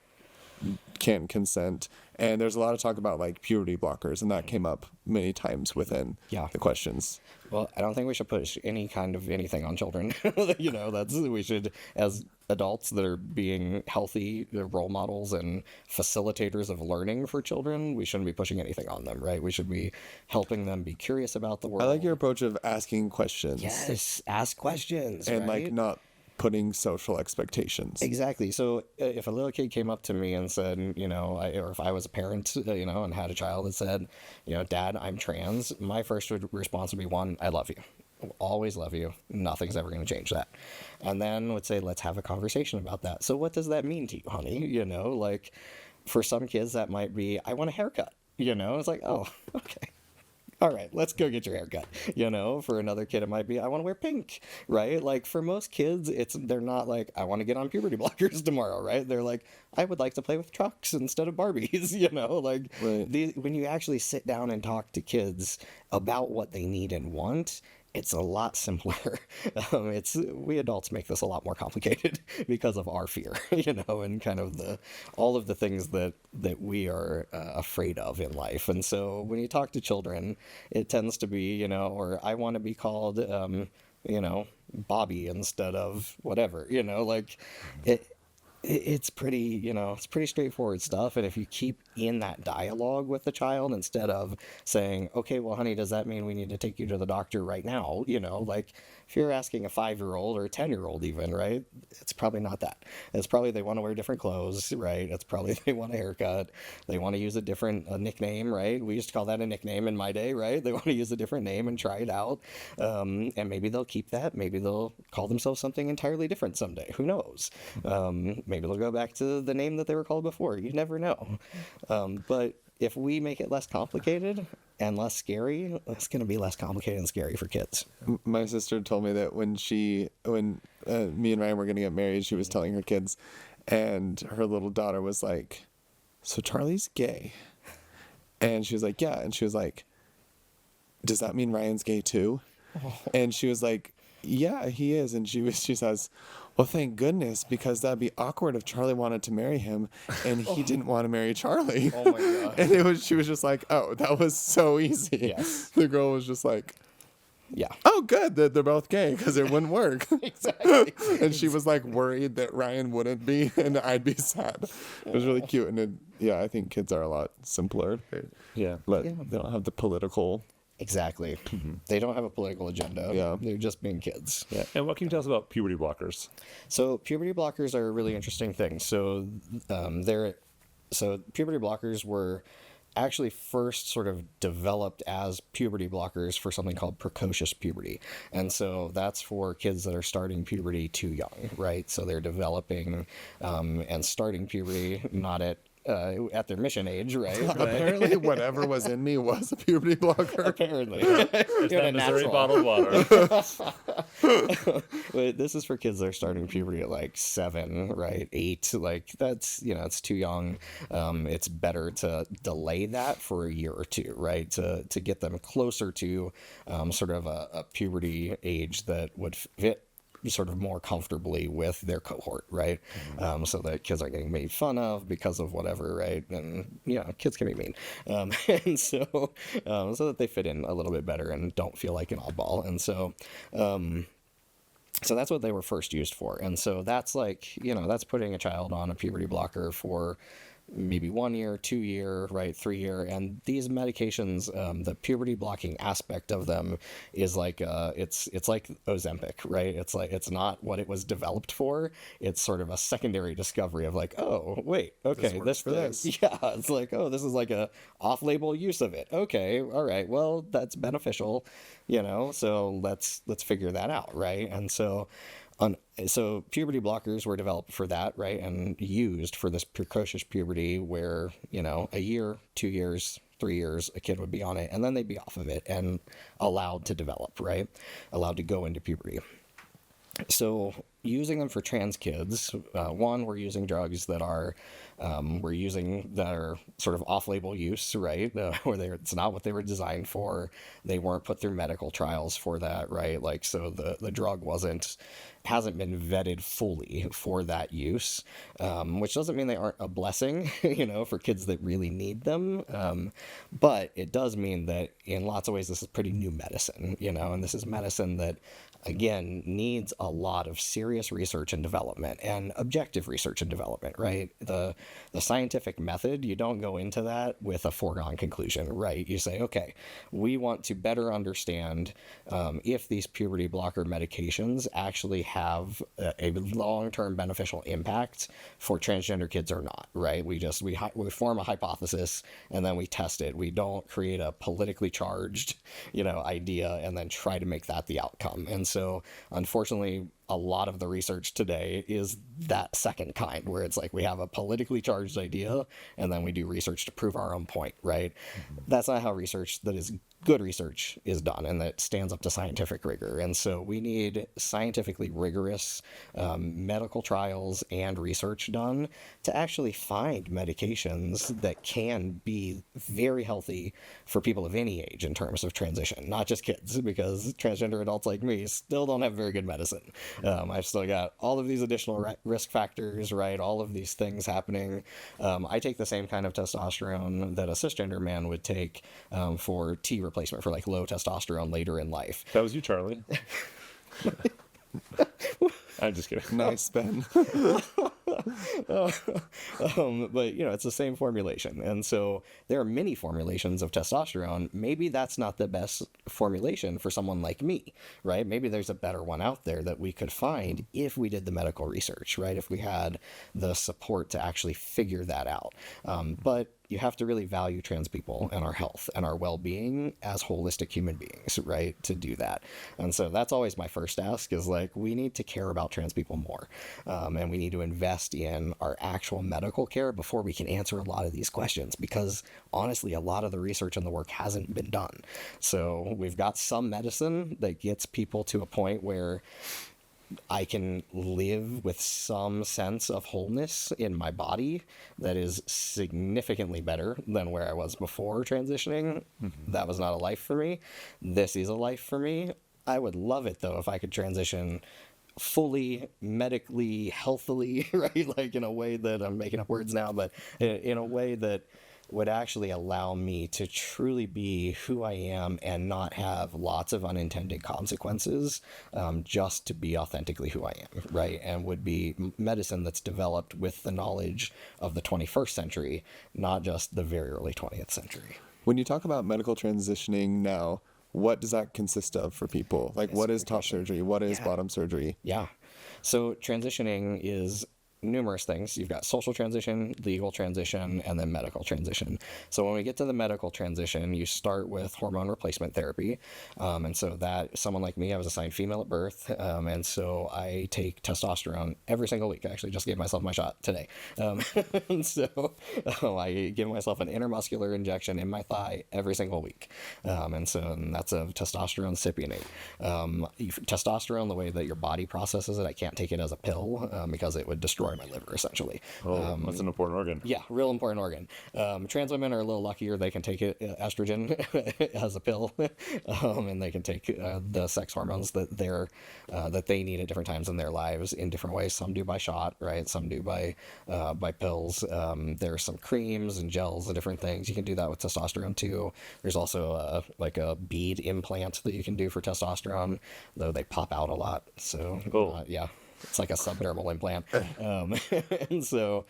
can't consent. And there's a lot of talk about like puberty blockers, and that came up many times within the questions. Well, I don't think we should push any kind of anything on children. We should, as adults that are being healthy role models and facilitators of learning for children, we shouldn't be pushing anything on them, right? We should be helping them be curious about the world. I like your approach of asking questions. Yes, ask questions. And right? like not putting social expectations. Exactly. So if a little kid came up to me and said, or if I was a parent, and had a child that said, Dad, I'm trans, my first response would be, one, I love you. I'll always love you. Nothing's ever going to change that. And then would say, let's have a conversation about that. So what does that mean to you, honey? Like for some kids that might be, I want a haircut. It's like, oh, okay. All right, let's go get your haircut. For another kid, it might be, I want to wear pink, right? Like for most kids, they're not like, I want to get on puberty blockers tomorrow, right? They're like, I would like to play with trucks instead of Barbies, like Right. when you actually sit down and talk to kids about what they need and want, it's a lot simpler. We adults make this a lot more complicated because of our fear, and kind of all of the things that we are afraid of in life. And so when you talk to children, it tends to be, or I want to be called, Bobby instead of whatever, like it's pretty, it's pretty straightforward stuff. And if you keep in that dialogue with the child instead of saying, okay, well, honey, does that mean we need to take you to the doctor right now? Like if you're asking a 5-year-old or a 10-year-old even, right, it's probably not that. It's probably they want to wear different clothes, right? It's probably they want a haircut. They want to use a nickname, right? We used to call that a nickname in my day, right? They want to use a different name and try it out. And maybe they'll keep that. Maybe they'll call themselves something entirely different someday. Who knows? Maybe they'll go back to the name that they were called before. You never know. But if we make it less complicated and less scary, it's going to be less complicated and scary for kids. My sister told me that when me and Ryan were going to get married, she was telling her kids, and her little daughter was like, so Charlie's gay? And she was like, yeah. And she was like, does that mean Ryan's gay too? Oh. And she was like, yeah, he is. And she says, well, thank goodness, because that'd be awkward if Charlie wanted to marry him and he didn't want to marry Charlie. Oh my God. And she was just like, oh, that was so easy. Yes. The girl was just like, yeah. oh, good that they're both gay because it wouldn't work. Exactly. And she was like worried that Ryan wouldn't be and I'd be sad. It was really cute. And I think kids are a lot simpler. They don't have the political. Exactly. They don't have a political agenda. Yeah. They're just being kids. Yeah. And what can you tell us about puberty blockers? So puberty blockers are a really interesting thing. So puberty blockers were actually first sort of developed as puberty blockers for something called precocious puberty. And so that's for kids that are starting puberty too young, right? So they're developing and starting puberty not at their mission age, right? Apparently, whatever was in me was a puberty blocker. Apparently. It's that Missouri bottled water. But this is for kids that are starting puberty at like 7, right? 8. Like that's, it's too young. It's better to delay that for a year or two, right? To get them closer to sort of a puberty age that would fit sort of more comfortably with their cohort, right? So that kids aren't getting made fun of because of whatever, right? And kids can be mean, and so that they fit in a little bit better and don't feel like an oddball. And so that's what they were first used for. And so that's like, that's putting a child on a puberty blocker for maybe 1 year, 2 year, right, 3 year. And these medications, the puberty blocking aspect of them is like, it's like Ozempic, right? It's like, it's not what it was developed for. It's sort of a secondary discovery of like, oh, wait, okay, this for this. Yeah. It's like, oh, this is like a off-label use of it. Okay. All right. Well, that's beneficial, so let's figure that out. Right. And so puberty blockers were developed for that, right, and used for this precocious puberty where, a year, 2 years, 3 years, a kid would be on it, and then they'd be off of it and allowed to develop, right, allowed to go into puberty. So using them for trans kids, one, we're using drugs that are sort of off-label use, right? Where it's not what they were designed for. They weren't put through medical trials for that, right? Like, so the drug wasn't hasn't been vetted fully for that use, which doesn't mean they aren't a blessing, for kids that really need them. But it does mean that in lots of ways, this is pretty new medicine, and this is medicine that, again, needs a lot of serious research and development and objective research and development, right? The scientific method, you don't go into that with a foregone conclusion, right? You say, okay, we want to better understand if these puberty blocker medications actually have a long-term beneficial impact for transgender kids or not, right? We form a hypothesis and then we test it. We don't create a politically charged, idea and then try to make that the outcome. And so, unfortunately, a lot of the research today is that second kind, where it's like we have a politically charged idea and then we do research to prove our own point, right? Mm-hmm. That's not how research that is good research is done and that stands up to scientific rigor. And so we need scientifically rigorous medical trials and research done to actually find medications that can be very healthy for people of any age in terms of transition, not just kids, because transgender adults like me still don't have very good medicine. I've still got all of these additional risk factors, right? All of these things happening. I take the same kind of testosterone that a cisgender man would take for T replacement, for like low testosterone later in life. That was you, Charlie. I'm just kidding. Nice, Ben. But it's the same formulation, and so there are many formulations of testosterone. Maybe that's not the best formulation for someone like me, right? Maybe there's a better one out there that we could find if we did the medical research, right? If we had the support to actually figure that out. But you have to really value trans people and our health and our well-being as holistic human beings, right, to do that. And so that's always my first ask is like, we need to care about trans people more. And we need to invest in our actual medical care before we can answer a lot of these questions, because honestly, a lot of the research and the work hasn't been done. So we've got some medicine that gets people to a point where I can live with some sense of wholeness in my body that is significantly better than where I was before transitioning. Mm-hmm. That was not a life for me. This is a life for me. I would love it, though, if I could transition fully, medically, healthily, right? Like in a way that, I'm making up words now, but in a way that would actually allow me to truly be who I am and not have lots of unintended consequences, just to be authentically who I am, right? And would be medicine that's developed with the knowledge of the 21st century, not just the very early 20th century. When you talk about medical transitioning now, what does that consist of for people? Like, what is top surgery? What is bottom surgery? Yeah. So transitioning is numerous things. You've got social transition, legal transition, and then medical transition. So when we get to the medical transition, you start with hormone replacement therapy. And so that, someone like me, I was assigned female at birth. And so I take testosterone every single week. I actually just gave myself my shot today. And so I give myself an intermuscular injection in my thigh every single week. And that's a testosterone cypionate. Testosterone, the way that your body processes it, I can't take it as a pill because it would destroy my liver, essentially. That's an important organ. Yeah, real important organ. Trans women are a little luckier. They can take estrogen as a pill, and they can take the sex hormones that they need at different times in their lives in different ways. Some do by shot, right? Some do by pills. There are some creams and gels and different things. You can do that with testosterone too. There's also a bead implant that you can do for testosterone, though they pop out a lot. So yeah. It's like a subdermal implant. And so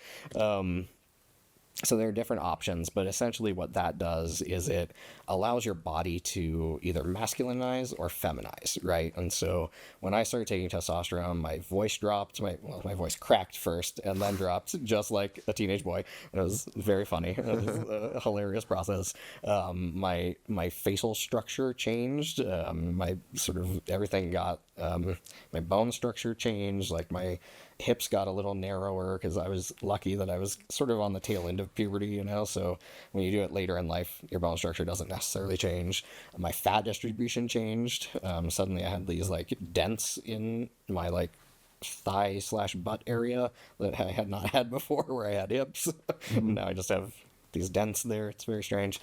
there are different options, but essentially what that does is it allows your body to either masculinize or feminize, right? And so when I started taking testosterone, my voice dropped. My voice cracked first and then dropped, just like a teenage boy. It was very funny. It was a hilarious process. My facial structure changed. My sort of everything got, my bone structure changed. Like my hips got a little narrower because I was lucky that I was sort of on the tail end of puberty, so when you do it later in life, your bone structure doesn't necessarily change. My fat distribution changed. Suddenly I had these like dents in my thigh/butt area that I had not had before, where I had hips. Now I just have these dents there. It's very strange.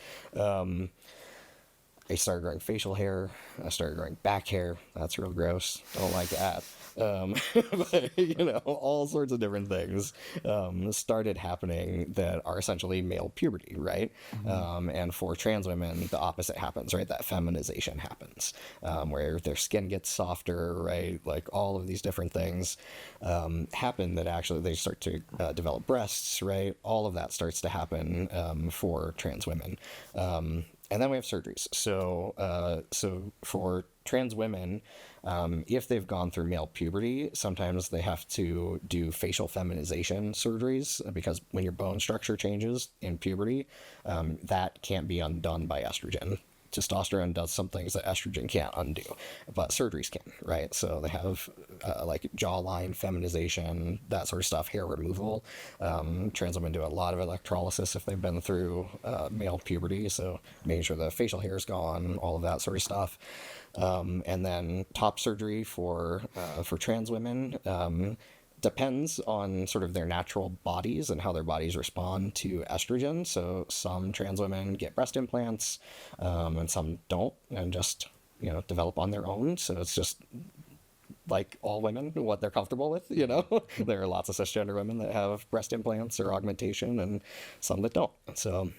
I started growing facial hair. I started growing back hair. That's real gross. Don't like that. But, all sorts of different things started happening that are essentially male puberty, right? And for trans women, the opposite happens, right? That feminization happens, where their skin gets softer, right? Like all of these different things happen that actually they start to develop breasts, right? All of that starts to happen for trans women. And then we have surgeries. So for trans women, if they've gone through male puberty, sometimes they have to do facial feminization surgeries because when your bone structure changes in puberty, that can't be undone by estrogen. Testosterone does some things that estrogen can't undo, but surgeries can, right? So they have like jawline feminization, that sort of stuff, hair removal. Trans women do a lot of electrolysis if they've been through male puberty, so making sure the facial hair is gone, all of that sort of stuff. And then top surgery for trans women. Depends on sort of their natural bodies and how their bodies respond to estrogen. So some trans women get breast implants, and some don't, and just develop on their own. So it's just like all women, what they're comfortable with. There are lots of cisgender women that have breast implants or augmentation, and some that don't. So,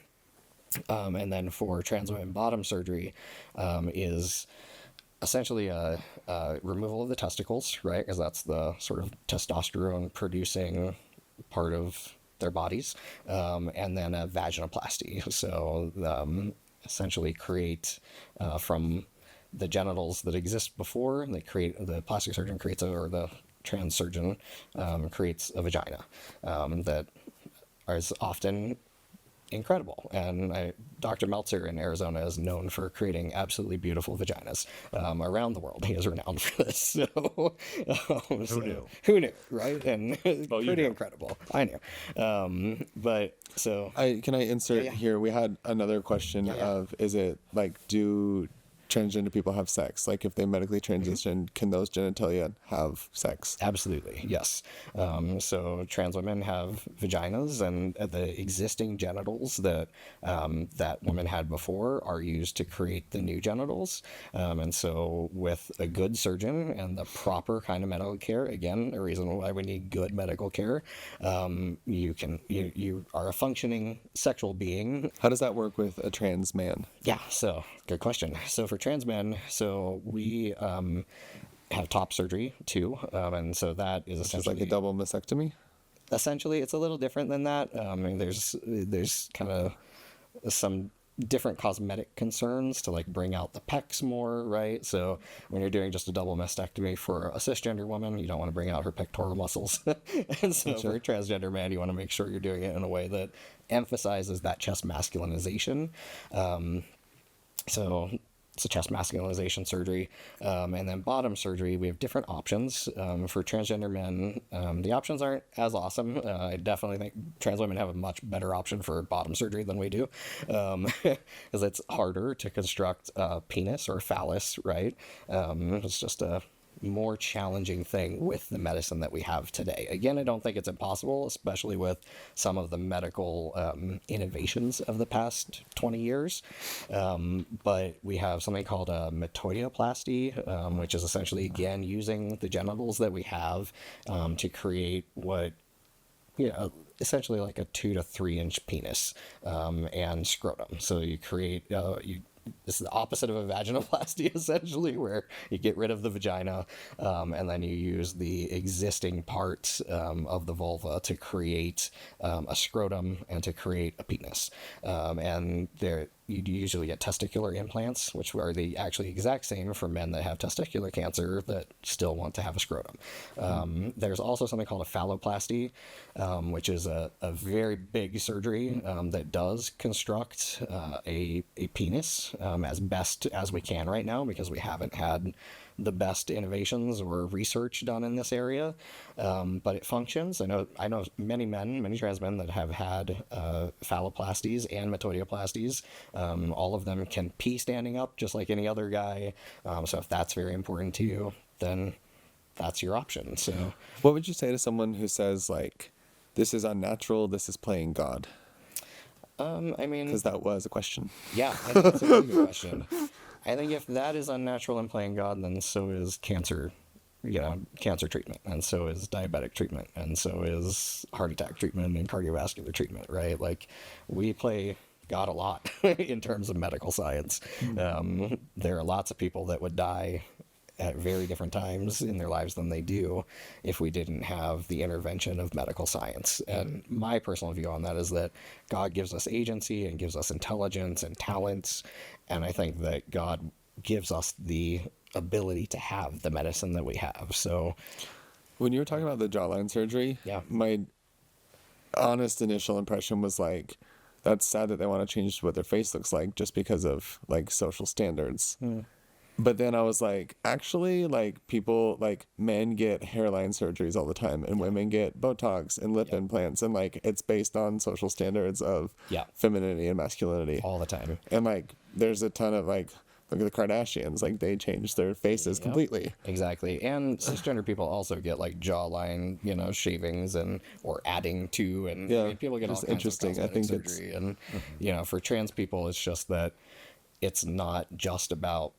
and then for trans women, bottom surgery is essentially a removal of the testicles, right? Because that's the sort of testosterone producing part of their bodies. And then a vaginoplasty. So essentially create from the genitals that exist before, the plastic surgeon creates, or the trans surgeon creates a vagina that is often incredible. And Dr. Meltzer in Arizona is known for creating absolutely beautiful vaginas around the world. He is renowned for this. So, Who knew? Who knew, right? And Well, you pretty know. incredible. I knew. But so Can I insert Yeah. here? We had another question Yeah. of, is it like, do transgender people have sex? Like if they medically transition, can those genitalia have sex? absolutely, yes. So trans women have vaginas, and the existing genitals that that women had before are used to create the new genitals. And so with a good surgeon and the proper kind of medical care, again, a reason why we need good medical care, you are a functioning sexual being. How does that work with a trans man? Yeah, so good question. So for trans men, so we have top surgery too, and so that is It's essentially like a double mastectomy? essentially it's a little different than that. I mean, there's kind of some different cosmetic concerns to like bring out the pecs more, right? So when you're doing just a double mastectomy for a cisgender woman, you don't want to bring out her pectoral muscles. And so for a transgender man, you want to make sure you're doing it in a way that emphasizes that chest masculinization. So it's a chest masculinization surgery. And then bottom surgery, we have different options. For transgender men, the options aren't as awesome. I definitely think trans women have a much better option for bottom surgery than we do, because it's harder to construct a penis or phallus, right? It's just a more challenging thing with the medicine that we have today. Again, I don't think it's impossible, especially with some of the medical innovations of the past 20 years. But we have something called a metoidioplasty, which is essentially, again, using the genitals that we have to create what, essentially like a 2 to 3 inch penis and scrotum. So you create, it's the opposite of a vaginoplasty, essentially, where you get rid of the vagina and then you use the existing parts of the vulva to create a scrotum and to create a penis. And you usually get testicular implants, which are the actually exact same for men that have testicular cancer that still want to have a scrotum. There's also something called a phalloplasty, which is a very big surgery that does construct a penis as best as we can right now, because we haven't had the best innovations or research done in this area, but it functions. I know many trans men that have had phalloplasties and metoidioplasties. All of them can pee standing up just like any other guy. So if that's very important to you, then that's your option. So What would you say to someone who says, like, this is unnatural, this is playing God? I mean, Because that was a question. yeah, I think that's a really good question. I think if that is unnatural and playing God, then so is cancer, cancer treatment, and so is diabetic treatment, and so is heart attack treatment and cardiovascular treatment, right? Like, we play God a lot in terms of medical science. There are lots of people that would die at very different times in their lives than they do if we didn't have the intervention of medical science. And my personal view on that is that God gives us agency and gives us intelligence and talents, and I think that God gives us the ability to have the medicine that we have. So When you were talking about the jawline surgery, Yeah. my honest initial impression was like, that's sad that they want to change what their face looks like just because of like social standards. But then I was like, actually, like, people, like, men get hairline surgeries all the time, and women get Botox and lip implants, and like, it's based on social standards of femininity and masculinity all the time. And like, there's a ton of like, look at the Kardashians, like, they changed their faces completely. Exactly. And cisgender people also get like jawline, shavings or adding to, and I mean, people get all it's kinds interesting. of I think cosmetic surgery. And for trans people, it's just that it's not just about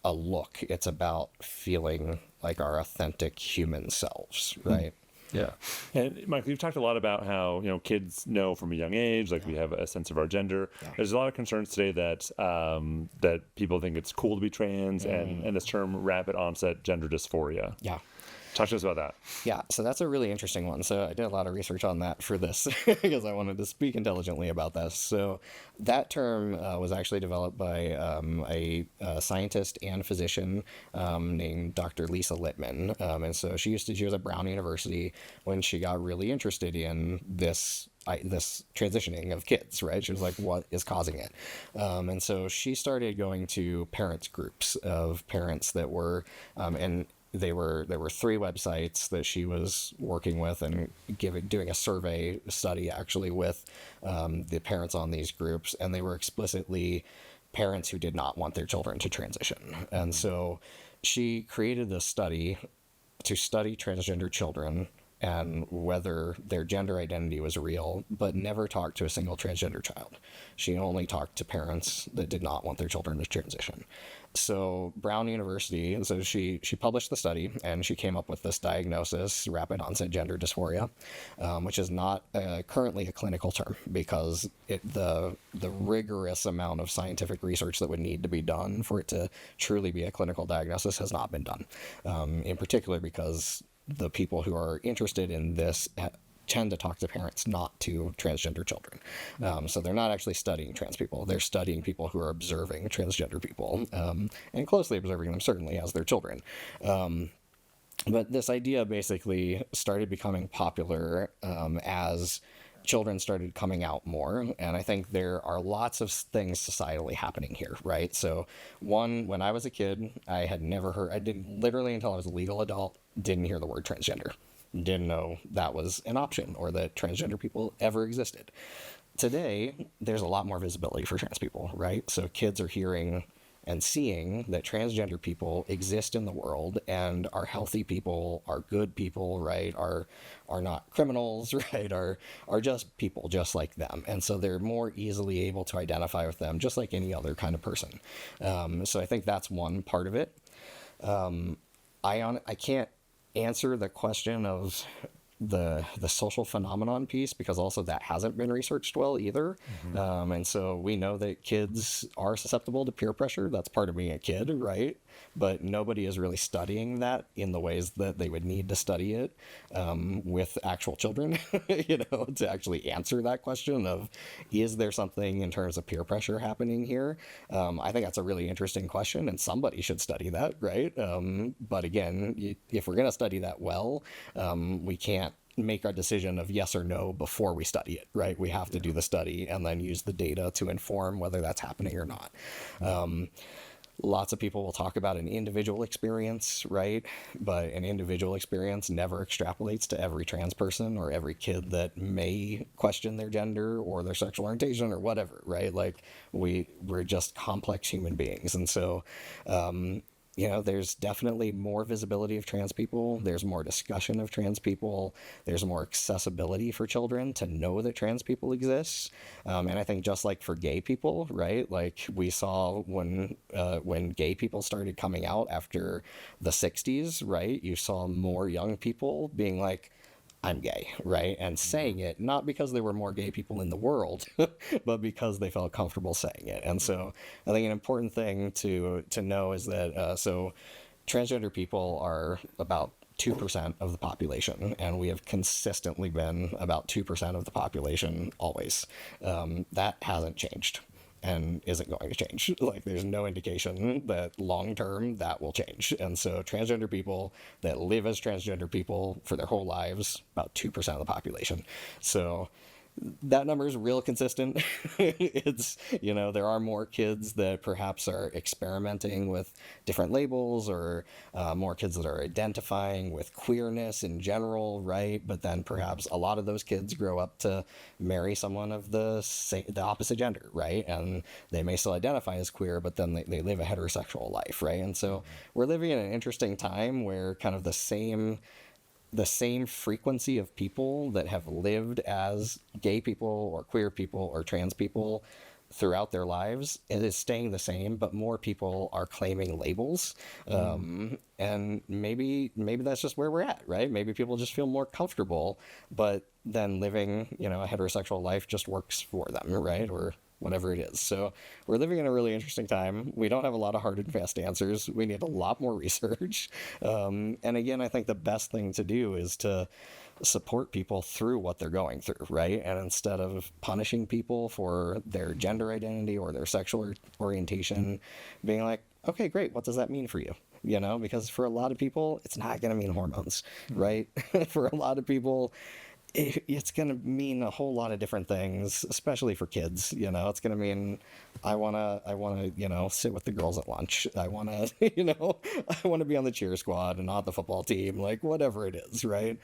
a look, it's about feeling like our authentic human selves, right? Yeah. And Michael, you've talked a lot about how, kids know from a young age, like we have a sense of our gender. There's a lot of concerns today that that people think it's cool to be trans, and this term rapid onset gender dysphoria. Yeah. Talk to us about that. Yeah, so that's a really interesting one. So I did a lot of research on that for this because I wanted to speak intelligently about this. So that term was actually developed by a scientist and physician named Dr. Lisa Littman. And so she was at Brown University when she got really interested in this transitioning of kids, right? She was like, what is causing it? And so she started going to parents groups of parents that were, and there were 3 websites that she was working with and doing a survey study actually with the parents on these groups, and they were explicitly parents who did not want their children to transition. And so she created this study to study transgender children and whether their gender identity was real, but never talked to a single transgender child. She only talked to parents that did not want their children to transition. So Brown University, so she published the study, and she came up with this diagnosis, rapid onset gender dysphoria, which is not currently a clinical term because the rigorous amount of scientific research that would need to be done for it to truly be a clinical diagnosis has not been done, in particular because the people who are interested in this tend to talk to parents, not to transgender children. So they're not actually studying trans people. They're studying people who are observing transgender people, and closely observing them, certainly, as their children. But this idea basically started becoming popular as children started coming out more. And I think there are lots of things societally happening here, right? So one, when I was a kid, I had never heard, I didn't, literally until I was a legal adult, didn't hear the word transgender. Didn't know that was an option or that transgender people ever existed. Today, there's a lot more visibility for trans people, right? So kids are hearing and seeing that transgender people exist in the world and are healthy people, are good people, right? Are not criminals, right? Are just people just like them. And so they're more easily able to identify with them just like any other kind of person. So I think that's one part of it. I can't answer the question of the social phenomenon piece because also that hasn't been researched well either. And so we know that kids are susceptible to peer pressure. That's part of being a kid, right? But nobody is really studying that in the ways that they would need to study it with actual children, to actually answer that question of, is there something in terms of peer pressure happening here? I think that's a really interesting question, and somebody should study that, right? But again, if we're going to study that well, we can't make our decision of yes or no before we study it, right? We have to do the study and then use the data to inform whether that's happening or not. Lots of people will talk about an individual experience, right? But an individual experience never extrapolates to every trans person or every kid that may question their gender or their sexual orientation or whatever, right? Like we're just complex human beings. And so there's definitely more visibility of trans people. There's more discussion of trans people. There's more accessibility for children to know that trans people exist. And I think just like for gay people, right? Like we saw when gay people started coming out after the 60s, right? You saw more young people being like, I'm gay, right? And saying it, not because there were more gay people in the world, but because they felt comfortable saying it. And so I think an important thing to know is that, so transgender people are about 2% of the population, and we have consistently been about 2% of the population always. That hasn't changed and isn't going to change. Like, there's no indication that long term that will change. And so transgender people that live as transgender people for their whole lives, about 2% of the population. So that number is real consistent. It's, there are more kids that perhaps are experimenting with different labels, or more kids that are identifying with queerness in general, right? But then perhaps a lot of those kids grow up to marry someone of the opposite gender, right? And they may still identify as queer, but then they live a heterosexual life, right? And so we're living in an interesting time where kind of the same frequency of people that have lived as gay people or queer people or trans people throughout their lives, it is staying the same, but more people are claiming labels. And maybe that's just where we're at, right? Maybe people just feel more comfortable, but then living, a heterosexual life just works for them, right? Or whatever it is. So we're living in a really interesting time. We don't have a lot of hard and fast answers. We need a lot more research. And again, I think the best thing to do is to support people through what they're going through, right? And instead of punishing people for their gender identity or their sexual orientation, being like, okay, great, what does that mean for you? Because for a lot of people, it's not going to mean hormones, right? For a lot of people, it's going to mean a whole lot of different things, especially for kids. It's going to mean I want to, sit with the girls at lunch. I want to, I want to be on the cheer squad and not the football team, like whatever it is, right?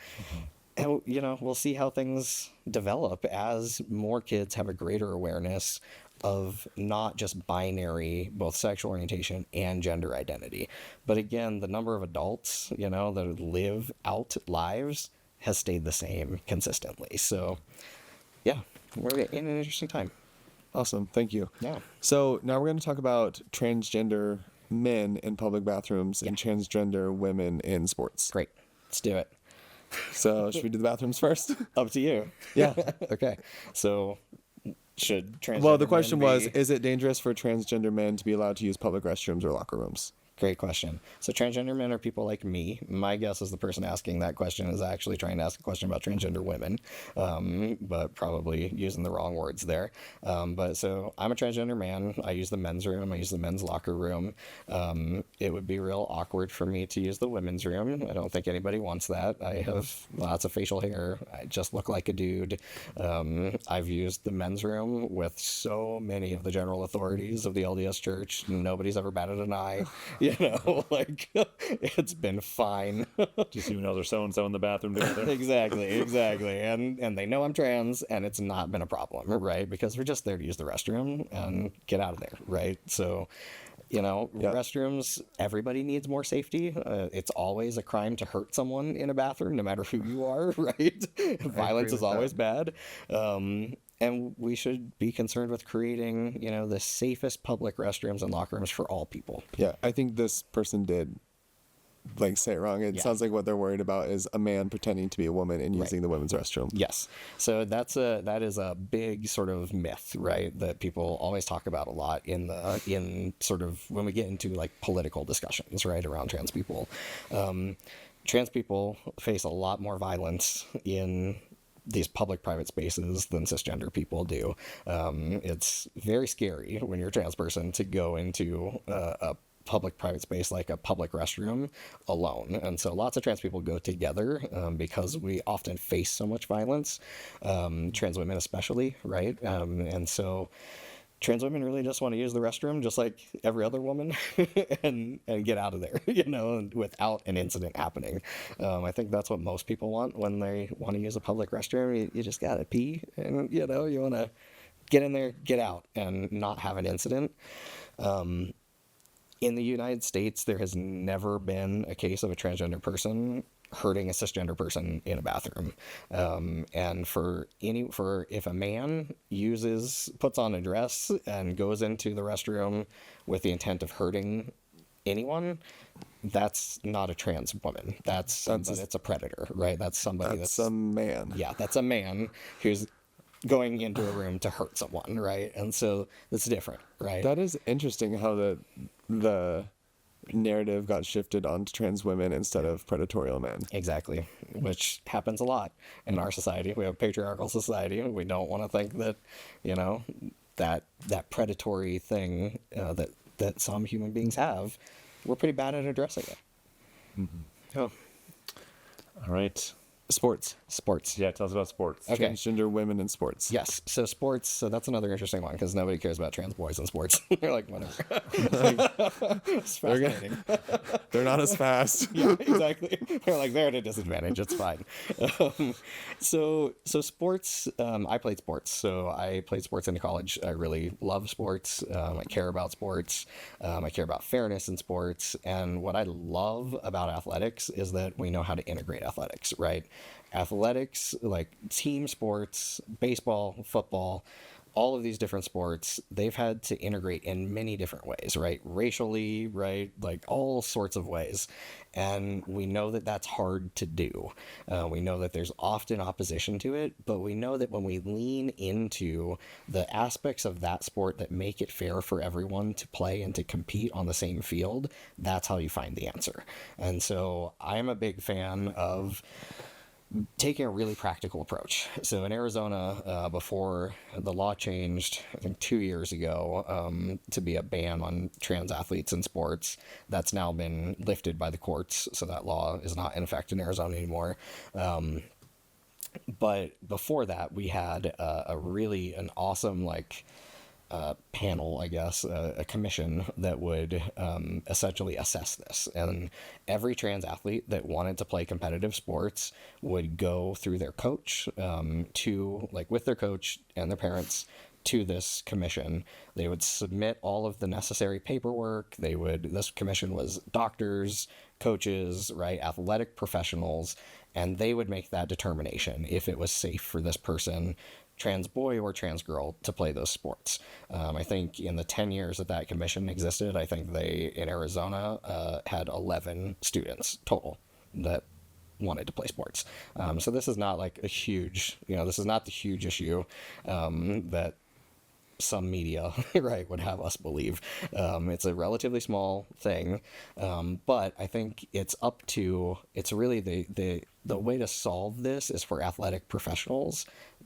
And, we'll see how things develop as more kids have a greater awareness of not just binary, both sexual orientation and gender identity. But again, the number of adults, that live out lives has stayed the same consistently. So, yeah, we're in an interesting time. Awesome. Thank you. Yeah. So now we're going to talk about transgender men in public bathrooms and transgender women in sports. Great. Let's do it. So should we do the bathrooms first? Up to you. Yeah. Okay. So should transgender Well, the question men was, be... is it dangerous for transgender men to be allowed to use public restrooms or locker rooms? Great question. So transgender men are people like me. My guess is the person asking that question is actually trying to ask a question about transgender women, but probably using the wrong words there. But so I'm a transgender man. I use the men's room. I use the men's locker room. It would be real awkward for me to use the women's room. I don't think anybody wants that. I have lots of facial hair. I just look like a dude. I've used the men's room with so many of the general authorities of the LDS Church. Nobody's ever batted an eye. Like it's been fine. Just there's so-and-so in the bathroom together. Exactly. And they know I'm trans, and it's not been a problem, right? Because we're just there to use the restroom and get out of there, right? So, restrooms, everybody needs more safety. It's always a crime to hurt someone in a bathroom, no matter who you are, right? Violence is always bad. And we should be concerned with creating, the safest public restrooms and locker rooms for all people. Yeah, I think this person did say it wrong. It sounds like what they're worried about is a man pretending to be a woman and using the women's restroom. Yes. So that is a big sort of myth, right? That people always talk about a lot in sort of when we get into political discussions, right, around trans people. Trans people face a lot more violence in these public-private spaces than cisgender people do. It's very scary when you're a trans person to go into a public-private space like a public restroom alone. And so lots of trans people go together because we often face so much violence, trans women especially, right? And so trans women really just want to use the restroom just like every other woman and get out of there, without an incident happening. I think that's what most people want when they want to use a public restroom. You just got to pee and, you want to get in there, get out and not have an incident. In the United States, there has never been a case of a transgender person hurting a cisgender person in a bathroom. And if a man puts on a dress and goes into the restroom with the intent of hurting anyone, that's not a trans woman. It's a predator, right? That's somebody That's a man. Yeah, that's a man who's going into a room to hurt someone, right? And so that's different, right? That is interesting how the narrative got shifted onto trans women instead of predatorial men. Exactly, which happens a lot in our society. We have a patriarchal society. We don't want to think that, that predatory thing that some human beings have. We're pretty bad at addressing it. Mm-hmm. Oh. All right. Sports. Yeah, tell us about sports. Okay. Transgender women in sports. Yes. So sports. So that's another interesting one because nobody cares about trans boys in sports. They're like, whatever. It's fascinating. They're not as fast. Yeah, exactly. They're like, they're at a disadvantage. It's fine. So sports. I played sports. So I played sports into college. I really love sports. I care about sports. I care about fairness in sports. And what I love about athletics is that we know how to integrate athletics, right? Athletics, like team sports, baseball, football, all of these different sports, they've had to integrate in many different ways, right? Racially, right? Like all sorts of ways. And we know that that's hard to do. We know that there's often opposition to it, but we know that when we lean into the aspects of that sport that make it fair for everyone to play and to compete on the same field, that's how you find the answer. And so I'm a big fan of taking a really practical approach. So in Arizona, before the law changed, I think 2 years ago, to be a ban on trans athletes in sports, that's now been lifted by the courts. So that law is not in effect in Arizona anymore. But before that, we had an awesome, panel, I guess, a commission that would essentially assess this. And every trans athlete that wanted to play competitive sports would go through their coach with their coach and their parents to this commission. They would submit all of the necessary paperwork. This commission was doctors, coaches, right, athletic professionals, and they would make that determination if it was safe for this person, trans boy or trans girl, to play those sports. I think in the 10 years that commission existed, I think they, in Arizona, had 11 students total that wanted to play sports. So this is not like a huge, this is not the huge issue that some media, right, would have us believe. It's a relatively small thing, but I think it's really the way to solve this is for athletic professionals,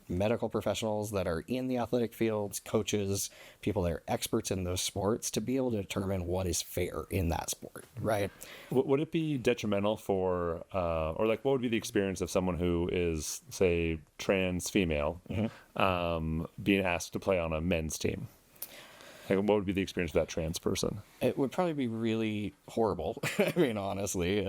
medical professionals that are in the athletic fields, coaches, people that are experts in those sports, to be able to determine what is fair in that sport, right? Would it be detrimental what would be the experience of someone who is, say, trans female, being asked to play on a men's team? Like, what would be the experience of that trans person? It would probably be really horrible. I mean, honestly,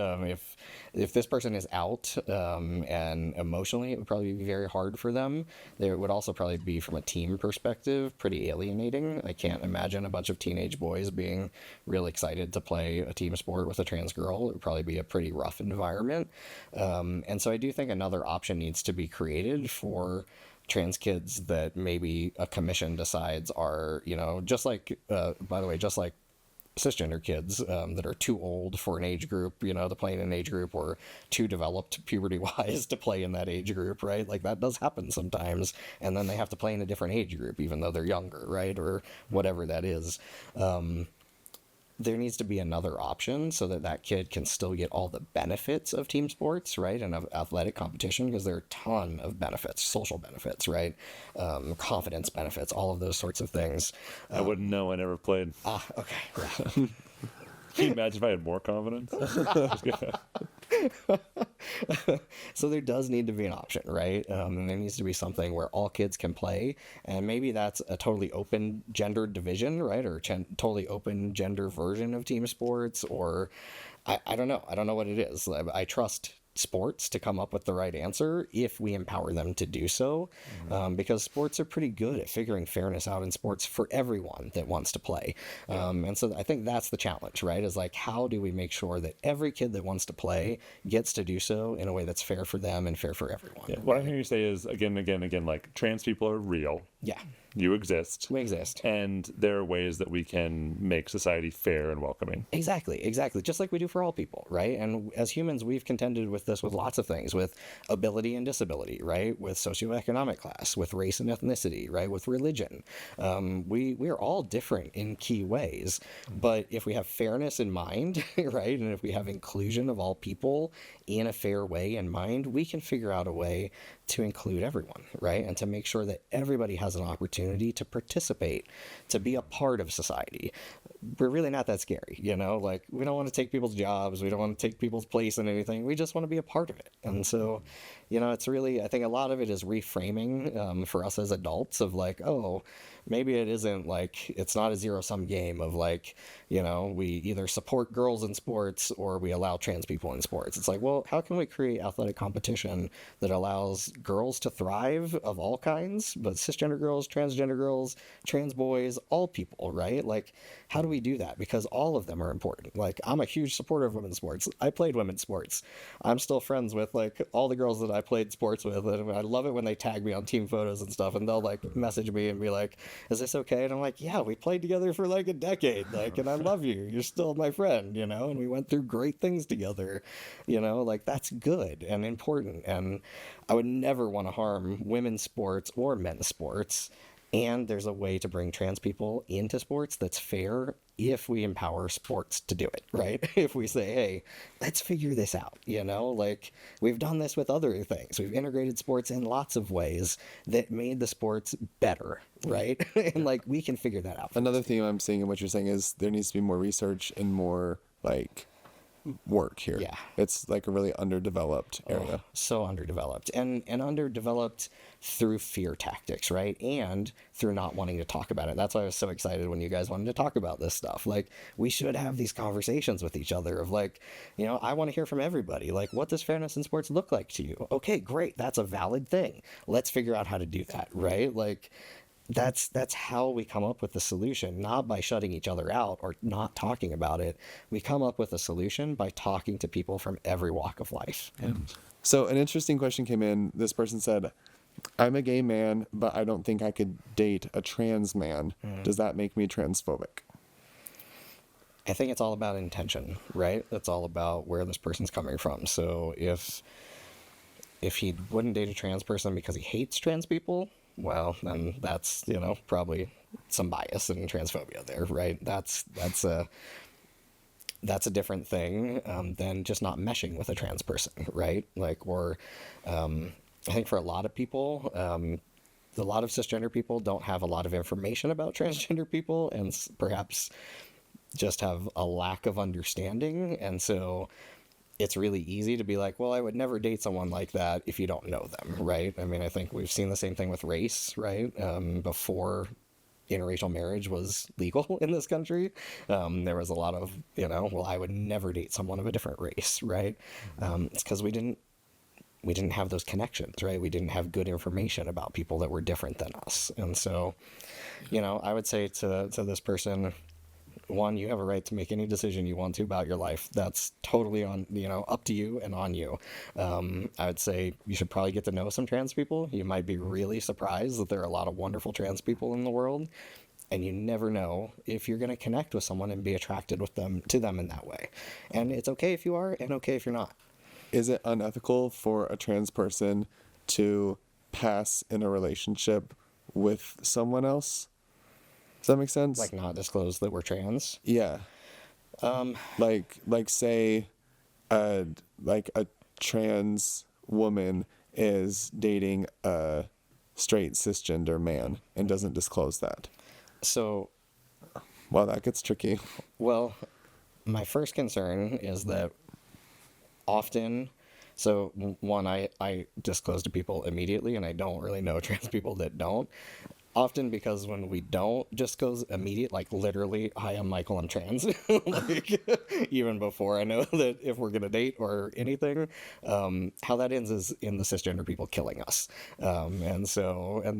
if this person is out and emotionally, it would probably be very hard for them. There would also probably be, from a team perspective, pretty alienating. I can't imagine a bunch of teenage boys being real excited to play a team sport with a trans girl. It would probably be a pretty rough environment. And so I do think another option needs to be created for trans kids that maybe a commission decides are, just like cisgender kids that are too old for an age group, to play in an age group, or too developed puberty-wise to play in that age group, right? Like, that does happen sometimes, and then they have to play in a different age group, even though they're younger, right? Or whatever that is. There needs to be another option so that kid can still get all the benefits of team sports, right, and of athletic competition, because there are a ton of benefits, social benefits, right, confidence benefits, all of those sorts of things. I wouldn't know. I never played. Okay. Right. Can you imagine if I had more confidence? So there does need to be an option, right? And there needs to be something where all kids can play, and maybe that's a totally open gender division, right? Or totally open gender version of team sports, or I don't know. I don't know what it is. I trust sports to come up with the right answer if we empower them to do so, because sports are pretty good at figuring fairness out in sports for everyone that wants to play. And so I think that's the challenge, right? Is like, how do we make sure that every kid that wants to play gets to do so in a way that's fair for them and fair for everyone? Yeah. What I'm hearing you say is, again, like, trans people are real. Yeah, You exist. we exist. And there are ways that we can make society fair and welcoming. Exactly. Just like we do for all people, right? And as humans, we've contended with this with lots of things, with ability and disability, right? With socioeconomic class, with race and ethnicity, right? With religion. We are all different in key ways, but if we have fairness in mind, right? And if we have inclusion of all people in a fair way in mind, we can figure out a way to include everyone, right? And to make sure that everybody has an opportunity to participate, to be a part of society. We're really not that scary, you know? Like, we don't want to take people's jobs. We don't want to take people's place in anything. We just want to be a part of it. And so, you know, it's really, I think a lot of it is reframing for us as adults of like, oh, maybe it isn't like, it's not a zero-sum game of like, you know, we either support girls in sports or we allow trans people in sports. It's like, well, how can we create athletic competition that allows girls to thrive of all kinds, but cisgender girls, transgender girls, trans boys, all people, right? Like, how do we do that? Because all of them are important. Like, I'm a huge supporter of women's sports. I played women's sports. I'm still friends with like all the girls that I played sports with, and I love it when they tag me on team photos and stuff, and they'll like message me and be like, is this okay? And I'm like, yeah, we played together for like a decade, like, and I love you. You're still my friend, you know, and we went through great things together, you know, like, that's good and important. And I would never want to harm women's sports or men's sports. And there's a way to bring trans people into sports that's fair if we empower sports to do it, right? If we say, hey, let's figure this out, you know? Like, we've done this with other things. We've integrated sports in lots of ways that made the sports better, right? And, like, we can figure that out. Another theme I'm seeing in what you're saying is there needs to be more research and more, like, work here. Yeah. It's like a really underdeveloped area. So underdeveloped, and underdeveloped through fear tactics, right? And through not wanting to talk about it. That's why I was so excited when you guys wanted to talk about this stuff. Like, we should have these conversations with each other of like, you know, I want to hear from everybody. Like, what does fairness in sports look like to you? Okay, great. That's a valid thing. Let's figure out how to do that, right? Like, that's how we come up with the solution, not by shutting each other out or not talking about it. We come up with a solution by talking to people from every walk of life. So an interesting question came in. This person said, I'm a gay man, but I don't think I could date a trans man. Does that make me transphobic? I think it's all about intention, right? It's all about where this person's coming from. So if he wouldn't date a trans person because he hates trans people, well, then that's, you know, probably some bias and transphobia there, right? That's a different thing than just not meshing with a trans person, right? Like, or I think for a lot of people, a lot of cisgender people don't have a lot of information about transgender people, and perhaps just have a lack of understanding. And so it's really easy to be like, well, I would never date someone like that if you don't know them, right? I mean, I think we've seen the same thing with race, right? Before interracial marriage was legal in this country, there was a lot of, you know, well, I would never date someone of a different race, right? It's because we didn't have those connections, right? We didn't have good information about people that were different than us. And so, you know, I would say to this person, one, you have a right to make any decision you want to about your life. That's totally on, you know, up to you and on you. I would say you should probably get to know some trans people. You might be really surprised that there are a lot of wonderful trans people in the world, and you never know if you're going to connect with someone and be attracted to them in that way. And it's okay if you are, and okay if you're not. Is it unethical for a trans person to pass in a relationship with someone else? Does that make sense? Like, not disclose that we're trans? Yeah. Like say, like a trans woman is dating a straight cisgender man and doesn't disclose that. So, Wow, that gets tricky. well, my first concern is that often, so one, I disclose to people immediately, and I don't really know trans people that don't. Often because when we don't, just goes immediate, like literally, hi, I'm Michael, I'm trans. Like, even before I know that if we're going to date or anything, how that ends is in the cisgender people killing us. And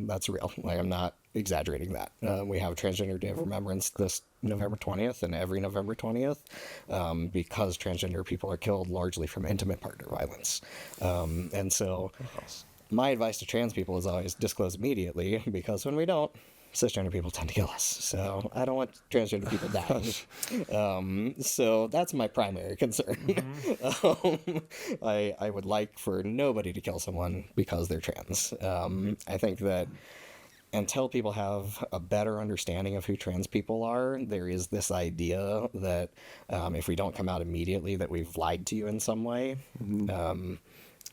that's real. Like, I'm not exaggerating that. We have Transgender Day of Remembrance this November 20th and every November 20th because transgender people are killed largely from intimate partner violence. And so my advice to trans people is always disclose immediately, because when we don't, cisgender people tend to kill us. So I don't want transgender people dying. So that's my primary concern. I would like for nobody to kill someone because they're trans. I think that until people have a better understanding of who trans people are, there is this idea that if we don't come out immediately that we've lied to you in some way.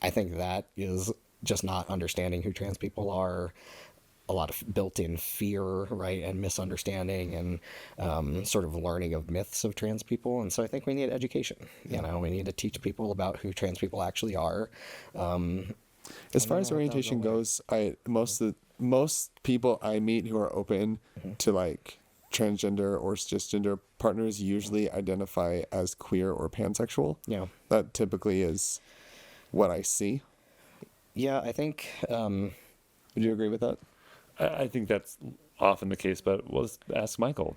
I think that is just not understanding who trans people are, a lot of built-in fear, right, and misunderstanding, and sort of learning of myths of trans people. And so I think we need education. You know, we need to teach people about who trans people actually are. As far as orientation goes, most people I meet who are open to like transgender or cisgender partners usually identify as queer or pansexual. Yeah. That typically is what I see. Yeah, I think... Would you agree with that? I think that's often the case, but let's ask Michael.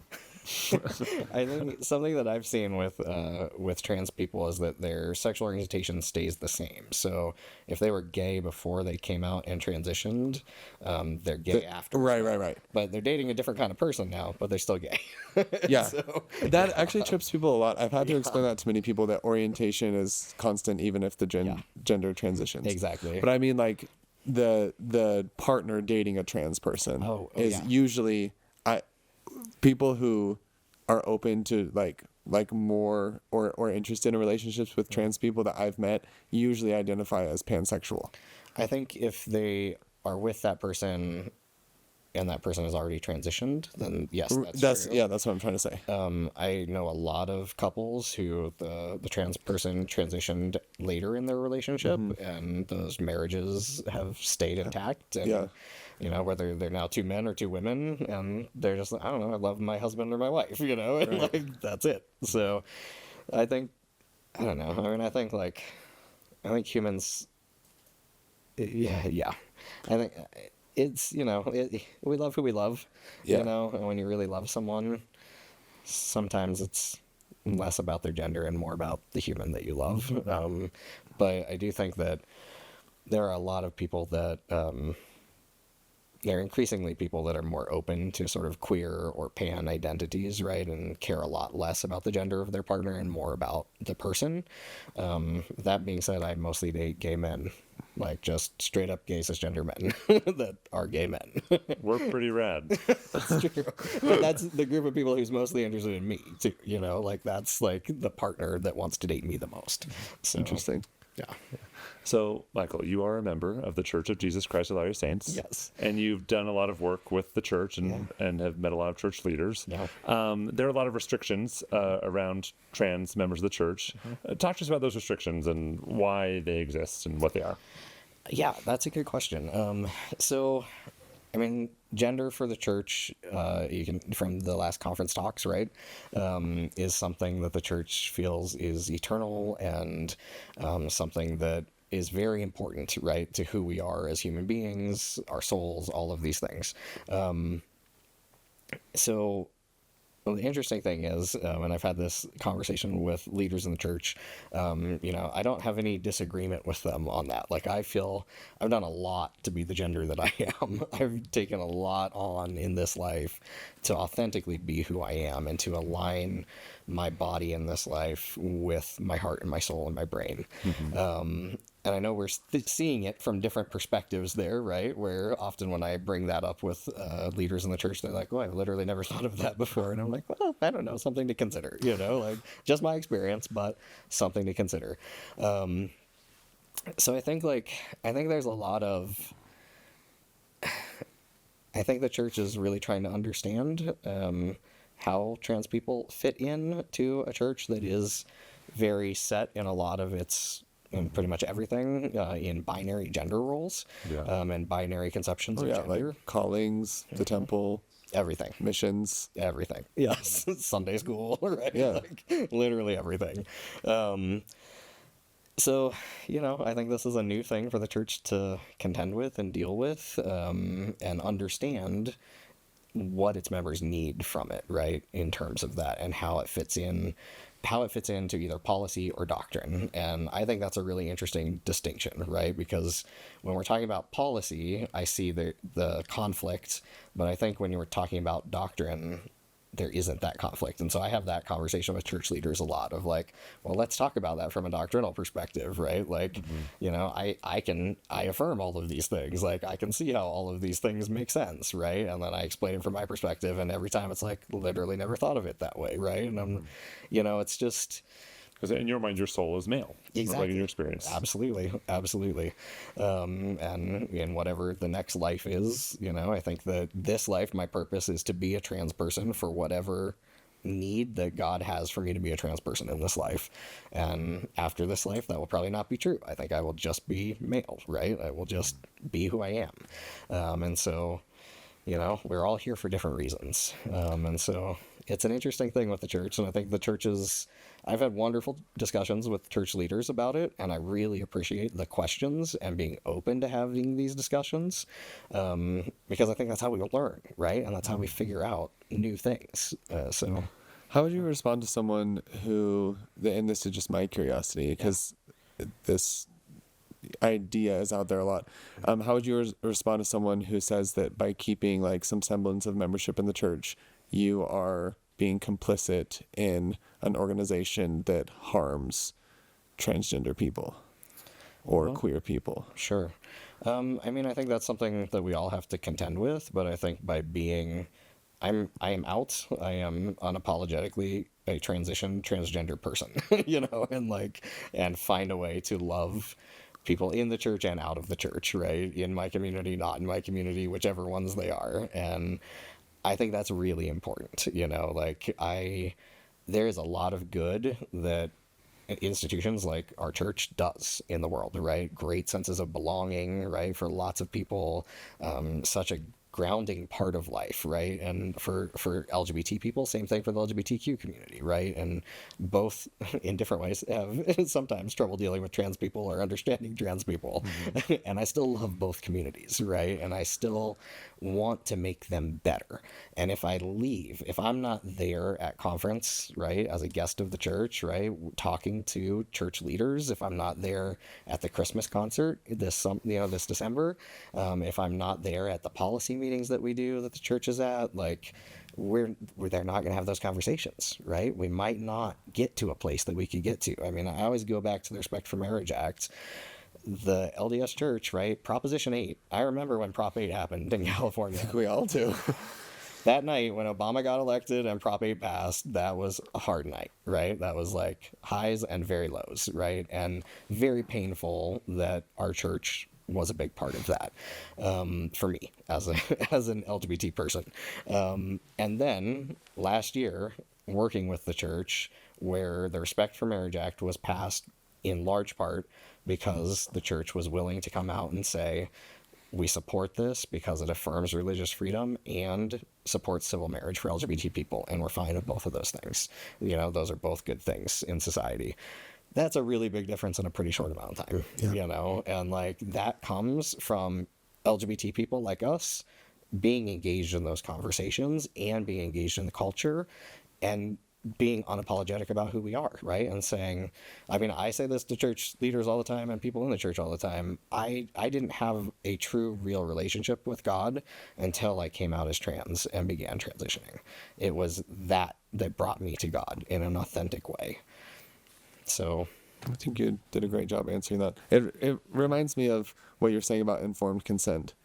I think something that I've seen with trans people is that their sexual orientation stays the same. So if they were gay before they came out and transitioned, they're gay after. Right. But they're dating a different kind of person now, but they're still gay. Yeah. So, that actually trips people a lot. I've had to explain that to many people, that orientation is constant even if the gender transitions. Exactly. But I mean, like, the partner dating a trans person is usually people who are open to like more or interested in relationships with trans people that I've met usually identify as pansexual. I think if they are with that person and that person has already transitioned, then yes, that's true. Yeah, that's what I'm trying to say. I know a lot of couples who the trans person transitioned later in their relationship, and those marriages have stayed intact. And, you know, whether they're now two men or two women, and they're just, I don't know, I love my husband or my wife, you know, and like, that's it. So I think, I don't know. I mean, I think humans, I think it's, you know, we love who we love, you know, and when you really love someone, sometimes it's less about their gender and more about the human that you love. But I do think that there are a lot of people that, there are increasingly people that are more open to sort of queer or pan identities, right, and care a lot less about the gender of their partner and more about the person. That being said, I mostly date gay men, like just straight up gay cisgender men that are gay men. We're pretty rad. That's true. But that's the group of people who's mostly interested in me, too, you know, like that's like the partner that wants to date me the most. So, interesting. Yeah. So, Michael, you are a member of the Church of Jesus Christ of Latter-day Saints. Yes. And you've done a lot of work with the church and have met a lot of church leaders. Yeah. There are a lot of restrictions around trans members of the church. Talk to us about those restrictions and why they exist and what they are. Yeah, that's a good question. So, I mean, gender for the church, you can, from the last conference talks, right, is something that the church feels is eternal and something that is very important, right, to who we are as human beings, our souls, all of these things. So well, the interesting thing is, and I've had this conversation with leaders in the church, you know, I don't have any disagreement with them on that. Like, I feel I've done a lot to be the gender that I am. I've taken a lot on in this life to authentically be who I am and to align my body in this life with my heart and my soul and my brain. And I know we're seeing it from different perspectives there, right? Where often when I bring that up with leaders in the church, they're like, "Oh, I've literally never thought of that before." And I'm like, "Well, I don't know, something to consider, you know, like just my experience, but something to consider." So I think there's a lot of, I think the church is really trying to understand how trans people fit in to a church that is very set in a lot of its in pretty much everything, in binary gender roles, Yeah. and binary conceptions Oh of yeah, gender. like callings, the temple, Everything. missions. Everything. Yes. Sunday school, right? Yeah. Like, literally everything. So, I think this is a new thing for the church to contend with and deal with, and understand what its members need from it, right? In terms of that and how it fits into either policy or doctrine. And I think that's a really interesting distinction, right? Because when we're talking about policy, I see the conflict, but I think when you were talking about doctrine, there isn't that conflict. And so I have that conversation with church leaders a lot of like, well, let's talk about that from a doctrinal perspective, right? Like, I affirm all of these things. Like, I can see how all of these things make sense, right? And then I explain it from my perspective, and every time it's like, literally never thought of it that way, right? And I'm, it's just... Because in your mind, your soul is male. Exactly. Like in your experience. Absolutely. And in whatever the next life is, I think that this life, my purpose is to be a trans person for whatever need that God has for me to be a trans person in this life. And after this life, that will probably not be true. I think I will just be male, right? I will just be who I am. And so, we're all here for different reasons. And so it's an interesting thing with the church. And I think the churches, I've had wonderful discussions with church leaders about it, and I really appreciate the questions and being open to having these discussions, because I think that's how we learn, right? And that's how we figure out new things. So How would you respond to someone who, and this is just my curiosity, because this idea is out there a lot. How would you respond to someone who says that by keeping like some semblance of membership in the church, you are being complicit in an organization that harms transgender people or queer people? Sure. I think that's something that we all have to contend with, but I think by being, I am out, I am unapologetically a transgender person, and find a way to love people in the church and out of the church, right? In my community, not in my community, whichever ones they are. And I think that's really important, there is a lot of good that institutions like our church does in the world, right? Great senses of belonging, right? For lots of people, such a grounding part of life, right? And for LGBT people, same thing for the LGBTQ community, right? And both in different ways have sometimes trouble dealing with trans people or understanding trans people. Mm-hmm. And I still love both communities, right? And I still want to make them better. And if I'm not there at conference, right, as a guest of the church, right, talking to church leaders, if I'm not there at the Christmas concert this December, if I'm not there at the policy meetings that we do that the church is at, like, they're not going to have those conversations, right? We might not get to a place that we could get to. I mean, I always go back to the Respect for Marriage Act. The LDS Church, right? Proposition 8. I remember when Prop 8 happened in California. We all do. That night when Obama got elected and Prop 8 passed, that was a hard night, right? That was like highs and very lows, right? And very painful that our church was a big part of that, for me as an LGBT person. And then last year, working with the church, where the Respect for Marriage Act was passed in large part because the church was willing to come out and say, we support this because it affirms religious freedom and supports civil marriage for LGBT people, and we're fine with both of those things. Those are both good things in society. That's a really big difference in a pretty short amount of time, and that comes from LGBT people like us being engaged in those conversations and being engaged in the culture and being unapologetic about who we are, right? And saying, I say this to church leaders all the time and people in the church all the time. I didn't have a true, real relationship with God until I came out as trans and began transitioning. It was that brought me to God in an authentic way. So I think you did a great job answering that. It reminds me of what you're saying about informed consent,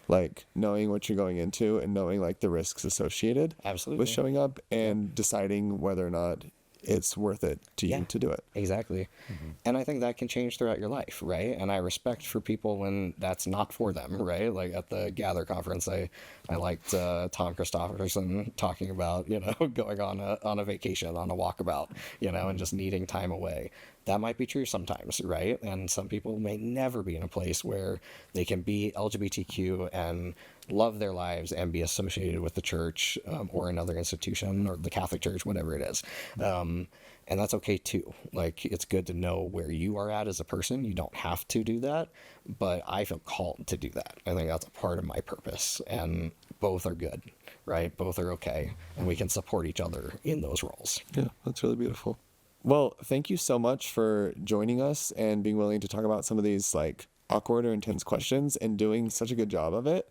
like knowing what you're going into and knowing like the risks associated Absolutely. with showing up and deciding whether or not it's worth it to you to do it. Exactly. Mm-hmm. And I think that can change throughout your life, right? And I respect for people when that's not for them, right? Like at the Gather conference, I liked Tom Christofferson talking about, going on a vacation, on a walkabout, and just needing time away. that might be true sometimes, right? And some people may never be in a place where they can be LGBTQ and love their lives and be associated with the church or another institution or the Catholic Church, whatever it is. And that's okay too. Like, it's good to know where you are at as a person. You don't have to do that, but I feel called to do that. I think that's a part of my purpose, and both are good, right? Both are okay, and we can support each other in those roles. Yeah, that's really beautiful. Well, thank you so much for joining us and being willing to talk about some of these like awkward or intense questions and doing such a good job of it.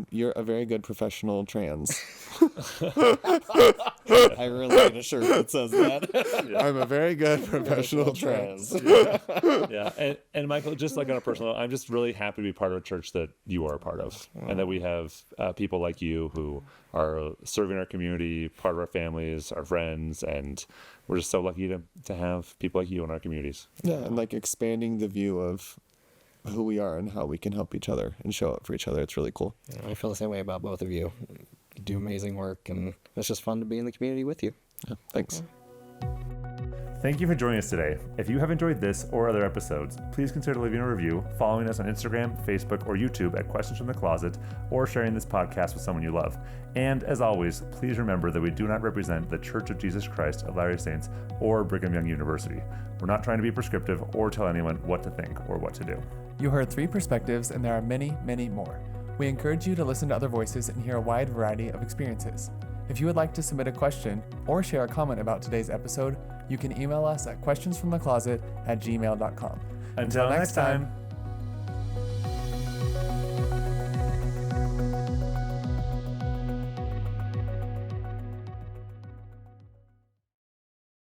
You're a very good professional trans. I really need a shirt that says that. I'm a very good professional trans. Yeah. And Michael, just like on a personal note, I'm just really happy to be part of a church that you are a part of, and that we have people like you who are serving our community, part of our families, our friends, and we're just so lucky to have people like you in our communities. Yeah, and like expanding the view of who we are and how we can help each other and show up for each other. It's really cool. I feel the same way about both of you. You do amazing work, and it's just fun to be in the community with you. Yeah, thanks. Thank you for joining us today. If you have enjoyed this or other episodes, please consider leaving a review, following us on Instagram, Facebook, or YouTube at Questions from the Closet, or sharing this podcast with someone you love. And as always, please remember that we do not represent the Church of Jesus Christ of Latter-day Saints or Brigham Young University. We're not trying to be prescriptive or tell anyone what to think or what to do. You heard 3 perspectives, and there are many, many more. We encourage you to listen to other voices and hear a wide variety of experiences. If you would like to submit a question or share a comment about today's episode, you can email us at questionsfromthecloset@gmail.com. Until next time.